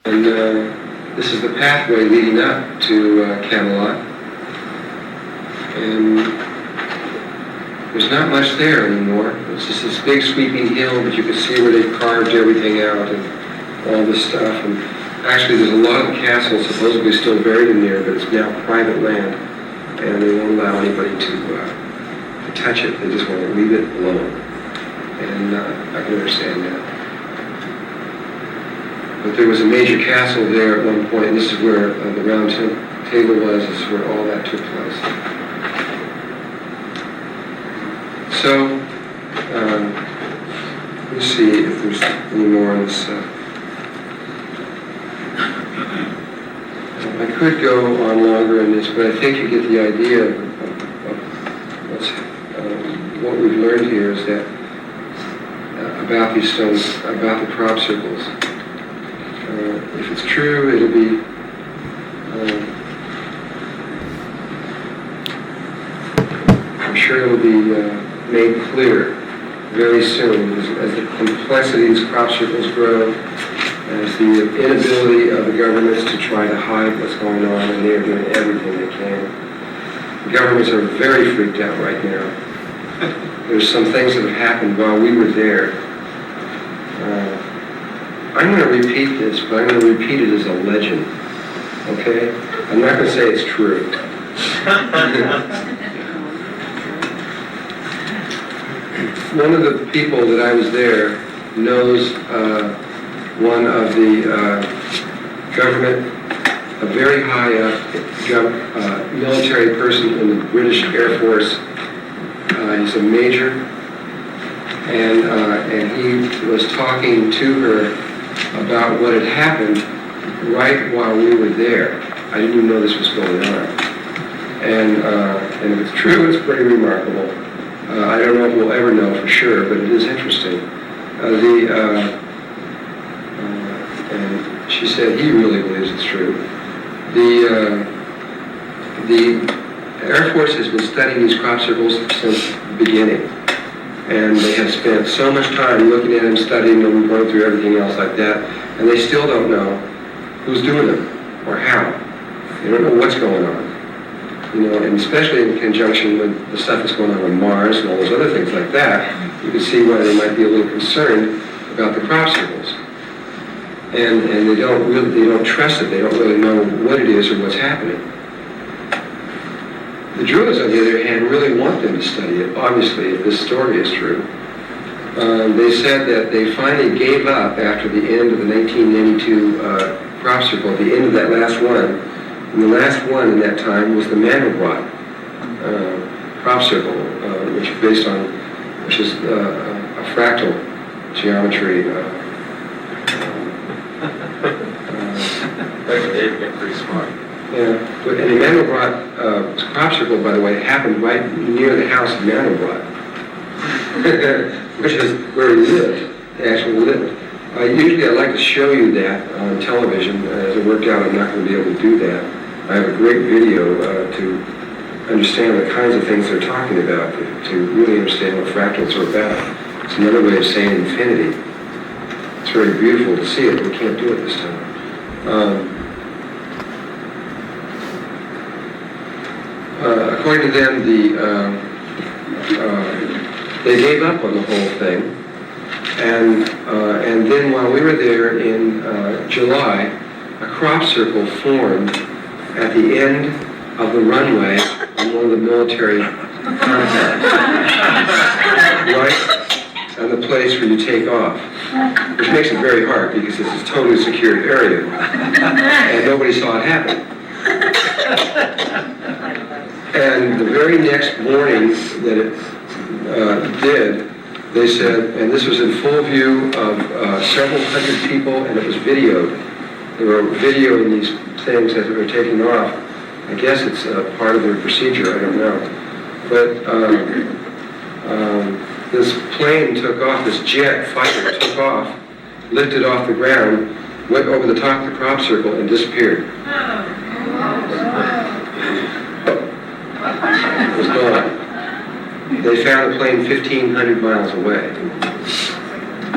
Speaker 1: And this is the pathway leading up to Camelot. And there's not much there anymore. It's just this big sweeping hill, but you can see where they've carved everything out and all this stuff. And actually, there's a lot of the castle supposedly still buried in there, but it's now private land, and they won't allow anybody to touch it. They just want to leave it alone. And I can understand that. But there was a major castle there at one point, and this is where the round table was. This is where all that took place. So, let's see if there's any more on this. I could go on longer in this, but I think you get the idea of what we've learned here is that about these stones, about the crop circles. If it's true, it'll be I'm sure it'll be made clear very soon as the complexity of these crop circles grow, as the inability of the governments to try to hide what's going on, and they are doing everything they can. The governments are very freaked out right now. There's some things that have happened while we were there. I'm going to repeat this, but I'm going to repeat it as a legend, okay? I'm not going to say it's true. One of the people that I was there knows one of the government, a very high up military person in the British Air Force. He's a major, and he was talking to her about what had happened right while we were there. I didn't even know this was going on. And if it's true, it's pretty remarkable. I don't know if we'll ever know for sure, but it is interesting. And she said he really believes it's true. The Air Force has been studying these crop circles since the beginning. And they have spent so much time looking at them, studying them, going through everything else like that, and they still don't know who's doing them or how. They don't know what's going on. You know, and especially in conjunction with the stuff that's going on Mars and all those other things like that, you can see why they might be a little concerned about the crop circles. And they don't trust it. They don't really know what it is or what's happening. The Druids, on the other hand, really want them to study it, obviously, if this story is true. They said that they finally gave up after the end of the 1992 crop circle, at the end of that last one. And the last one in that time was the Mandelbrot crop circle, which is a fractal geometry.
Speaker 4: They get pretty smart.
Speaker 1: Yeah, and the Mandelbrot crop circle, by the way, happened right near the house of Mandelbrot, which is where he lived. He actually lived. Usually I like to show you that on television. As it worked out, I'm not going to be able to do that. I have a great video to understand the kinds of things they're talking about, to really understand what fractals are about. It's another way of saying infinity. It's very beautiful to see it, but we can't do it this time. According to them, they gave up on the whole thing, and then while we were there in July, a crop circle formed at the end of the runway on one of the military compounds, right on the place where you take off, which makes it very hard because this is a totally secured area, and nobody saw it happen. And the very next morning that it did, they said, and this was in full view of several hundred people, and it was videoed. They were videoing these things as they were taking off. I guess it's part of their procedure, I don't know. But this plane took off, this jet fighter took off, lifted off the ground, went over the top of the crop circle, and disappeared. It was gone. They found the plane 1,500 miles away.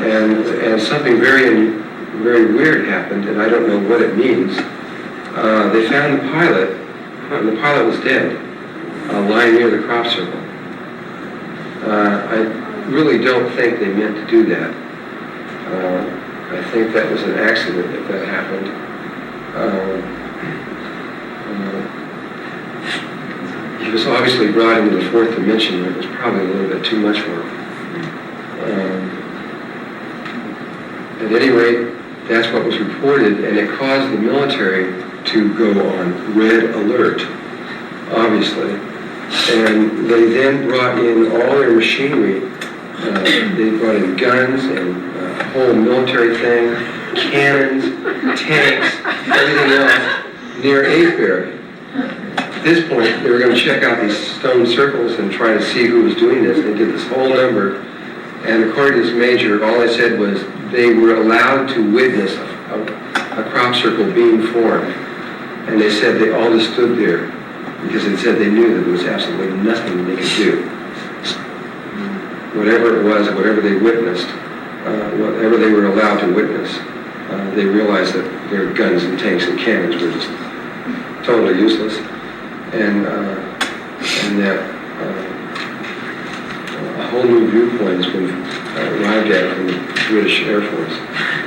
Speaker 1: And something very, very weird happened, and I don't know what it means. They found the pilot, and the pilot was dead, lying near the crop circle. I really don't think they meant to do that. I think that was an accident if that happened. He was obviously brought into the fourth dimension, and it was probably a little bit too much for him. At any rate, that's what was reported, and it caused the military to go on red alert, obviously. And they then brought in all their machinery. They brought in guns and a whole military thing, cannons, tanks, everything else near Avebury. At this point, they were going to check out these stone circles and try to see who was doing this. They did this whole number, and according to this major, all they said was they were allowed to witness a crop circle being formed. And they said they all just stood there because they said they knew that there was absolutely nothing they could do. Whatever it was, whatever they witnessed, whatever they were allowed to witness, they realized that their guns and tanks and cannons were just totally useless, and that a whole new viewpoint has been arrived at from the British Air Force.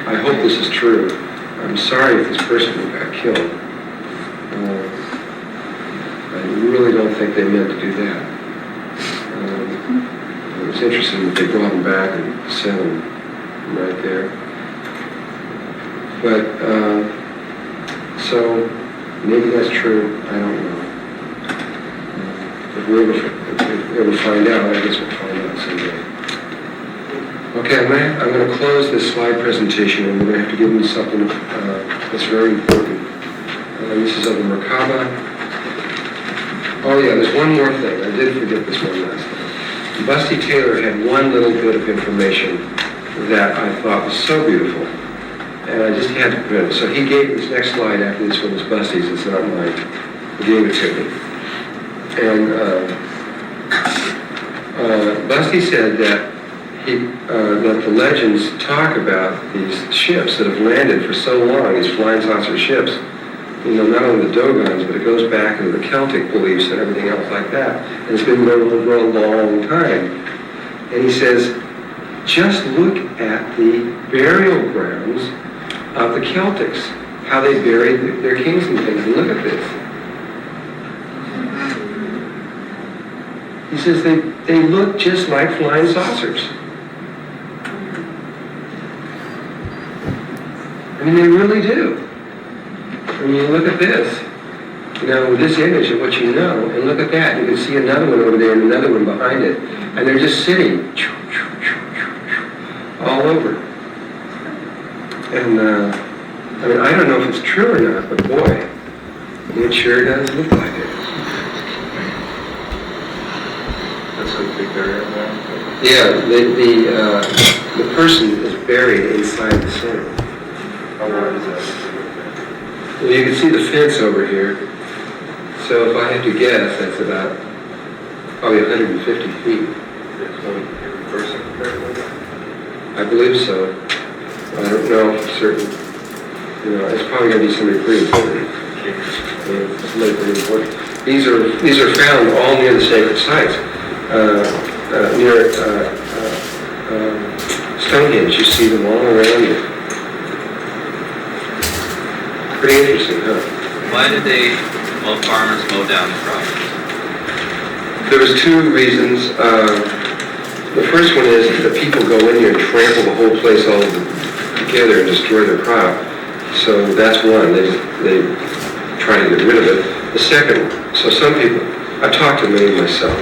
Speaker 1: I hope this is true. I'm sorry if this person got killed. I really don't think they meant to do that. It was interesting that they brought him back and sent him right there. But, so, maybe that's true, I don't know. If we ever find out, I guess we'll find out someday. Okay, I'm going to close this slide presentation, and we're going to have to give them something that's very important. This is of the Merkaba. Oh yeah, there's one more thing. I did forget this one last time. Busty Taylor had one little bit of information that I thought was so beautiful, and I just had to print it. So he gave this next slide after this one was Busty's. It's not mine. He gave it to me. And Busty said that that the legends talk about these ships that have landed for so long, these flying saucer ships, not only the Dogons, but it goes back into the Celtic beliefs and everything else like that. And it's been known for a long time. And he says, just look at the burial grounds of the Celtics, how they buried their kings and things. And look at this. He says they look just like flying saucers. I mean, they really do. I mean, look at this. With this image of what you know, and look at that. You can see another one over there and another one behind it. And they're just sitting all over. And, I mean, I don't know if it's true or not, but boy, it sure does look like it.
Speaker 4: That's a big burial ground.
Speaker 1: Yeah, the person is buried inside the center.
Speaker 4: How wide is that?
Speaker 1: Well, you can see the fence over here. So if I had to guess, that's about probably 150 feet. I believe so. I don't know for certain. It's probably going to be somebody pretty important. Somebody pretty important. These are found all near the sacred sites. Near Stonehenge, you see them all around you. Pretty interesting, huh?
Speaker 9: Why did farmers mow down the crops?
Speaker 1: There was two reasons. The first one is that people go in here and trample the whole place all together and destroy their crop. So that's one. They try to get rid of it. The second, so some people, I've talked to many myself.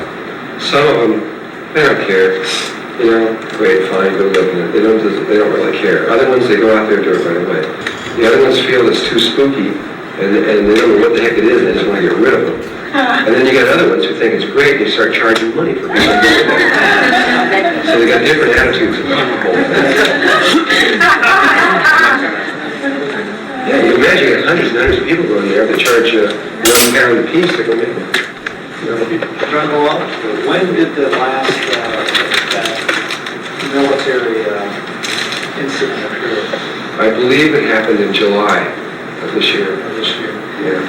Speaker 1: Some of them, they don't care. Great, fine, go live in it. They don't really care. Other ones, they go out there and do it right away. The other ones feel it's too spooky, and they don't know what the heck it is, and they just want to get rid of them. And then you got other ones who think it's great, and they start charging money for people. So they got different attitudes about the whole thing. Yeah, you imagine you got hundreds and hundreds of people going there, they charge £1 a piece to go in.
Speaker 2: Drunvalo, when did the last military incident occur?
Speaker 1: I believe it happened in July of this year. Yeah.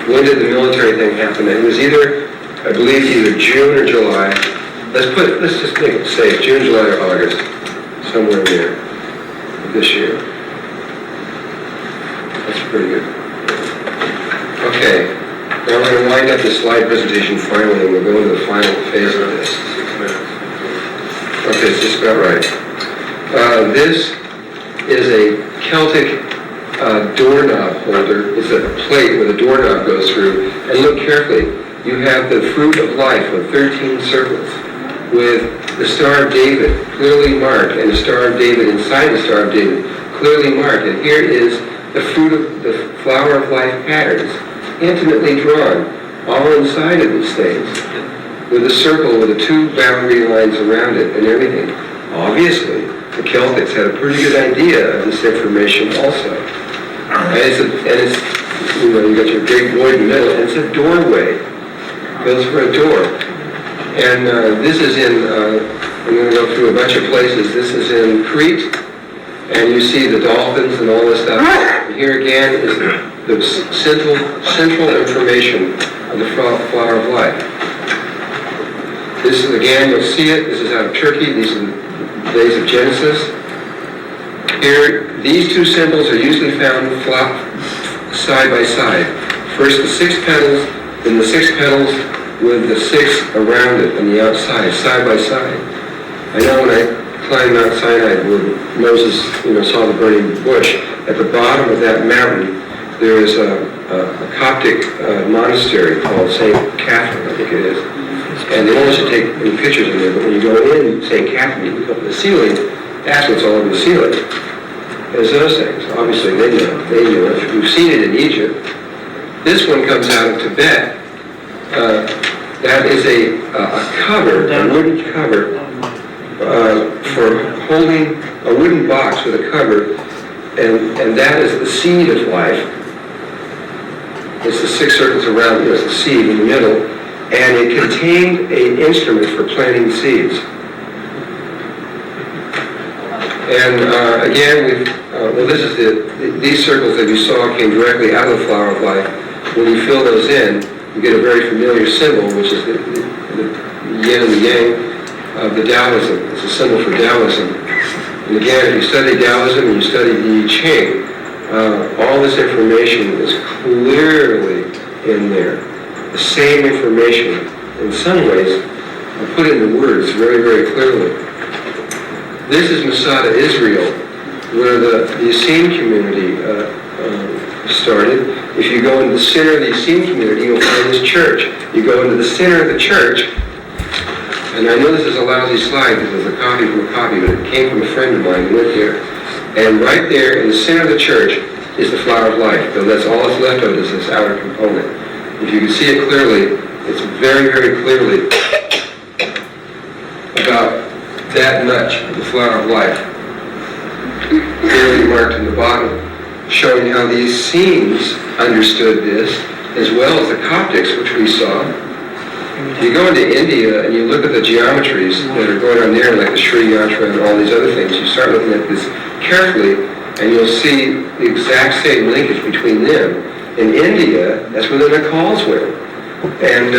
Speaker 1: When did the military thing happen? It was either I believe either June or July. Let's just make it safe, June, July, or August, somewhere in there this year. That's pretty good. Okay, now we're going to wind up the slide presentation finally, and we'll go into the final phase of this. Okay, it's just about right. This is a Celtic doorknob holder. It's a plate where the doorknob goes through. And look carefully. You have the fruit of life with 13 circles with the Star of David clearly marked, and the Star of David inside the Star of David clearly marked. And here is the fruit of the flower of life patterns, intimately drawn, all inside of these things, with a circle with the 2 boundary lines around it and everything. Obviously, the Celtics had a pretty good idea of this information also. And it's you know, you got your big void in the middle, and it's a doorway. It goes for a door. And this is in, I'm going to go through a bunch of places. This is in Crete, and you see the dolphins and all this stuff. And here again is the central information of the flower of life. This is, again, you'll see it. This is out of Turkey. These are the days of Genesis. Here, these 2 symbols are usually found side by side. First the 6 petals, then the 6 petals with the 6 around it on the outside, side by side. I know when I climbed Mount Sinai where Moses, saw the burning bush, at the bottom of that mountain there is a Coptic monastery called St. Catherine, I think it is. And they don't want you to take any pictures in there, but when you go in St. Catherine, you look up at the ceiling, that's what's all over the ceiling. There's those things. Obviously, they knew it. We've seen it in Egypt. This one comes out of Tibet. That is a cover, a wooden cover, for holding a wooden box with a cover, and that is the seed of life. It's the 6 circles around, there's the seed in the middle, and it contained an instrument for planting seeds. And again, this is these circles that you saw came directly out of the flower of life. When you fill those in, you get a very familiar symbol, which is the yin and the yang of the Taoism. It's a symbol for Taoism. And again, if you study Taoism and you study the I Ching, all this information is clearly in there. The same information, in some ways, put into words very, very clearly. This is Masada, Israel, where the Essene community started. If you go into the center of the Essene community, you'll find this church. You go into the center of the church, and I know this is a lousy slide because it's a copy from a copy, but it came from a friend of mine who went there. And right there in the center of the church is the flower of life. So that's all that's left of it is this outer component. If you can see it clearly, it's very, very clearly about that much of the flower of life. Clearly marked in the bottom, showing how the Essenes understood this, as well as the Coptics, which we saw. You go into India and you look at the geometries that are going on there, like the Sri Yantra and all these other things. You start looking at this carefully, and you'll see the exact same linkage between them. In India, that's where the Nakals went, and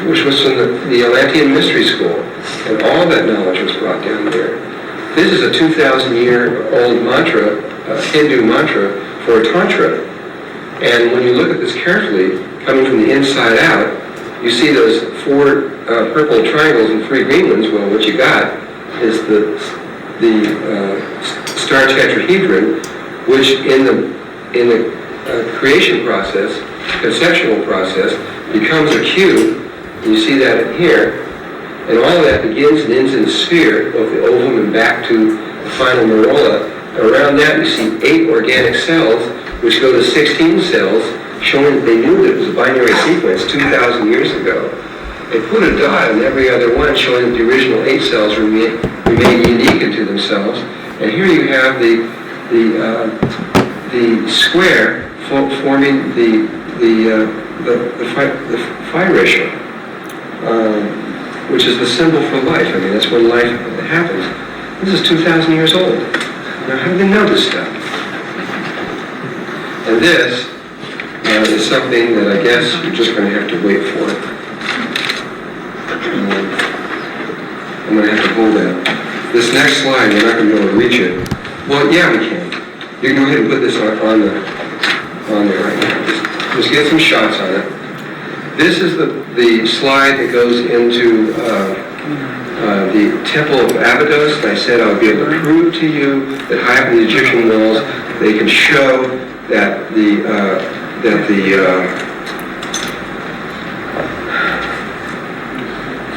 Speaker 1: which was from the Atlantean Mystery School, and all that knowledge was brought down there. This is a 2,000-year-old mantra, Hindu mantra for Tantra. And when you look at this carefully, coming from the inside out, you see those 4 purple triangles and 3 green ones. Well, what you got is the star tetrahedron, which in the creation process, conceptual process, becomes a cube. And you see that in here. And all of that begins and ends in a sphere, both the ovum and back to the final corolla. And around that you see 8 organic cells, which go to 16 cells, showing that they knew that it was a binary sequence 2,000 years ago. They put a dot on every other one, showing that the original 8 cells remain unique into themselves. And here you have the square forming the phi ratio, which is the symbol for life. I mean, that's when life happens. This is 2,000 years old. Now, how do they know this stuff? And this is something that I guess you're just going to have to wait for. I'm going to have to hold that. This next slide, we're not going to be able to reach it. Well, yeah, we can. You can go ahead and put this on there right now. Just get some shots on it. This is the slide that goes into the Temple of Abydos. And I said I would be able to prove to you that high up in the Egyptian walls, they can show that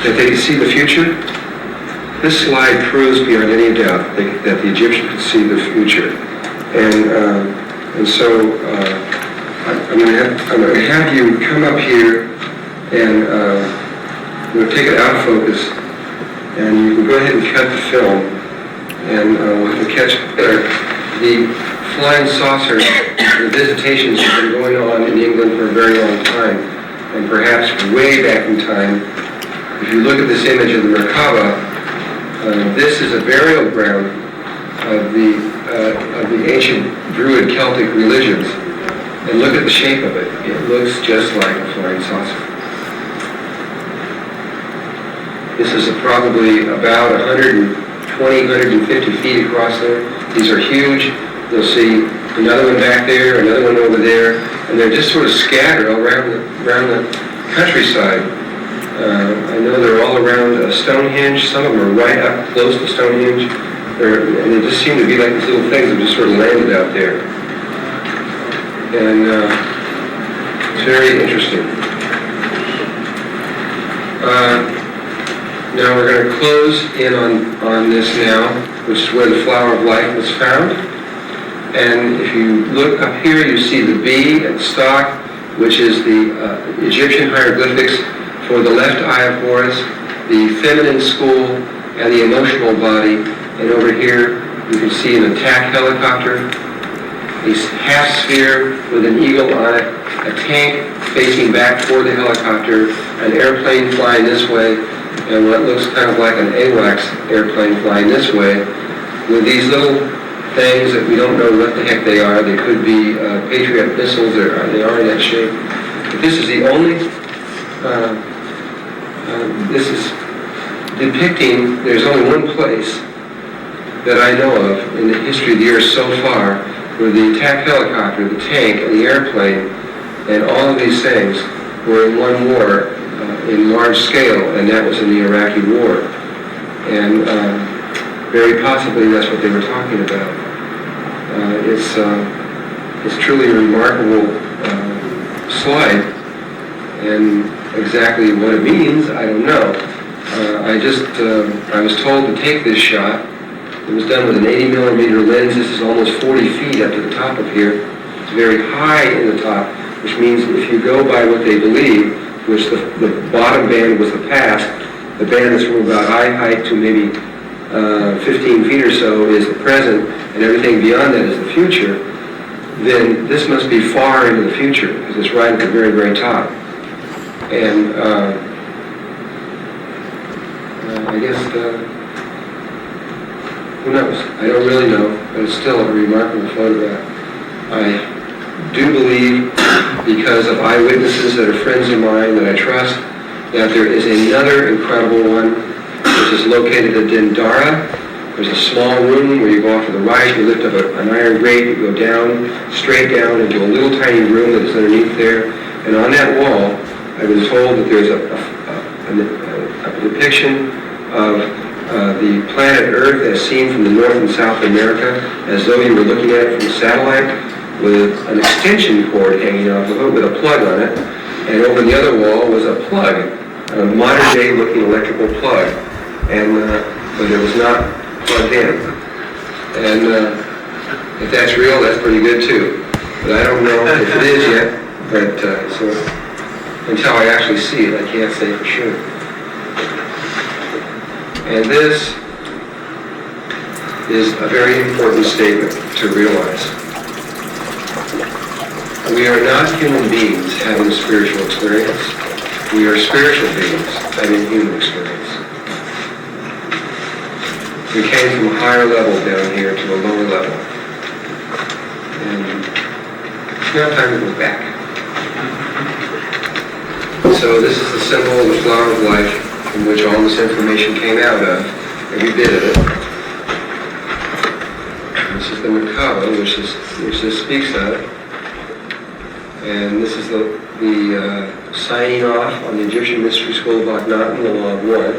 Speaker 1: that they can see the future. This slide proves beyond any doubt that the Egyptian could see the future. And so I'm going to have you come up here and I'm going to take it out of focus, and you can go ahead and cut the film, and we'll have to catch there. The flying saucer, the visitations have been going on in England for a very long time, and perhaps way back in time. If you look at this image of the Merkaba, this is a burial ground of the ancient Druid Celtic religions. And look at the shape of it. It looks just like a flying saucer. This is probably about 120, 150 feet across there. These are huge. You'll see another one back there, another one over there, and they're just sort of scattered all around the countryside. I know they're all around Stonehenge. Some of them are right up close to Stonehenge. And they just seem to be like these little things that just sort of landed out there. And it's very interesting. Now we're going to close in on this now, which is where the flower of life was found. And if you look up here, you see the bee and stalk, which is the Egyptian hieroglyphics for the left eye of Horus, the feminine school, and the emotional body. And over here, you can see an attack helicopter, a half sphere with an eagle on it, a tank facing back toward the helicopter, an airplane flying this way, and what looks kind of like an AWACS airplane flying this way, with these little things that we don't know what the heck they are. They could be Patriot missiles, or they are in that shape. But this is the only, this is depicting, there's only one place that I know of in the history of the earth so far where the attack helicopter, the tank, and the airplane, and all of these things were in one war in large scale, and that was in the Iraqi war. And very possibly that's what they were talking about. It's truly a remarkable slide, and exactly what it means, I don't know. I was told to take this shot. It was done with an 80 millimeter lens. This is almost 40 feet up to the top of here. It's very high in the top, which means if you go by what they believe, which the bottom band was the past, the band is from about eye height to maybe 15 feet or so is the present, and everything beyond that is the future, then this must be far into the future, because it's right at the very, very top. And I guess, who knows? I don't really know, but it's still a remarkable photograph. I do believe, because of eyewitnesses that are friends of mine that I trust, that there is another incredible one, which is located at Dendara. There's a small room where you go off to the right, you lift up an iron grate, you go down, straight down into a little tiny room that is underneath there. And on that wall, I've been told that there's a depiction of the planet Earth as seen from the North and South America, as though you were looking at it from a satellite, with an extension cord hanging off of it with a plug on it. And over the other wall was a plug, a modern day looking electrical plug. And but it was not plugged in. And if that's real, that's pretty good too. But I don't know if it is yet. But so until I actually see it, I can't say for sure. And this is a very important statement to realize. We are not human beings having a spiritual experience. We are spiritual beings having a human experience. We came from a higher level down here to a lower level. And it's now time to go back. So this is the symbol of the flower of life. in which all this information came out of, every bit of it. This is the Merkaba, which this speaks of. And this is the signing off on the Egyptian Mystery School of Akhenaten, the Law of One.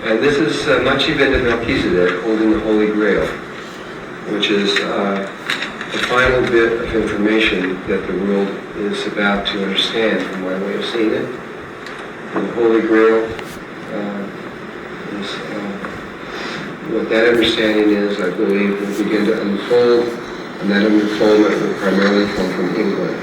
Speaker 1: And this is much event of Melchizedek holding the Holy Grail, which is the final bit of information that the world is about to understand, from my way of seeing it. And the Holy Grail is what that understanding is, I believe, will begin to unfold, and that unfoldment will primarily come from England.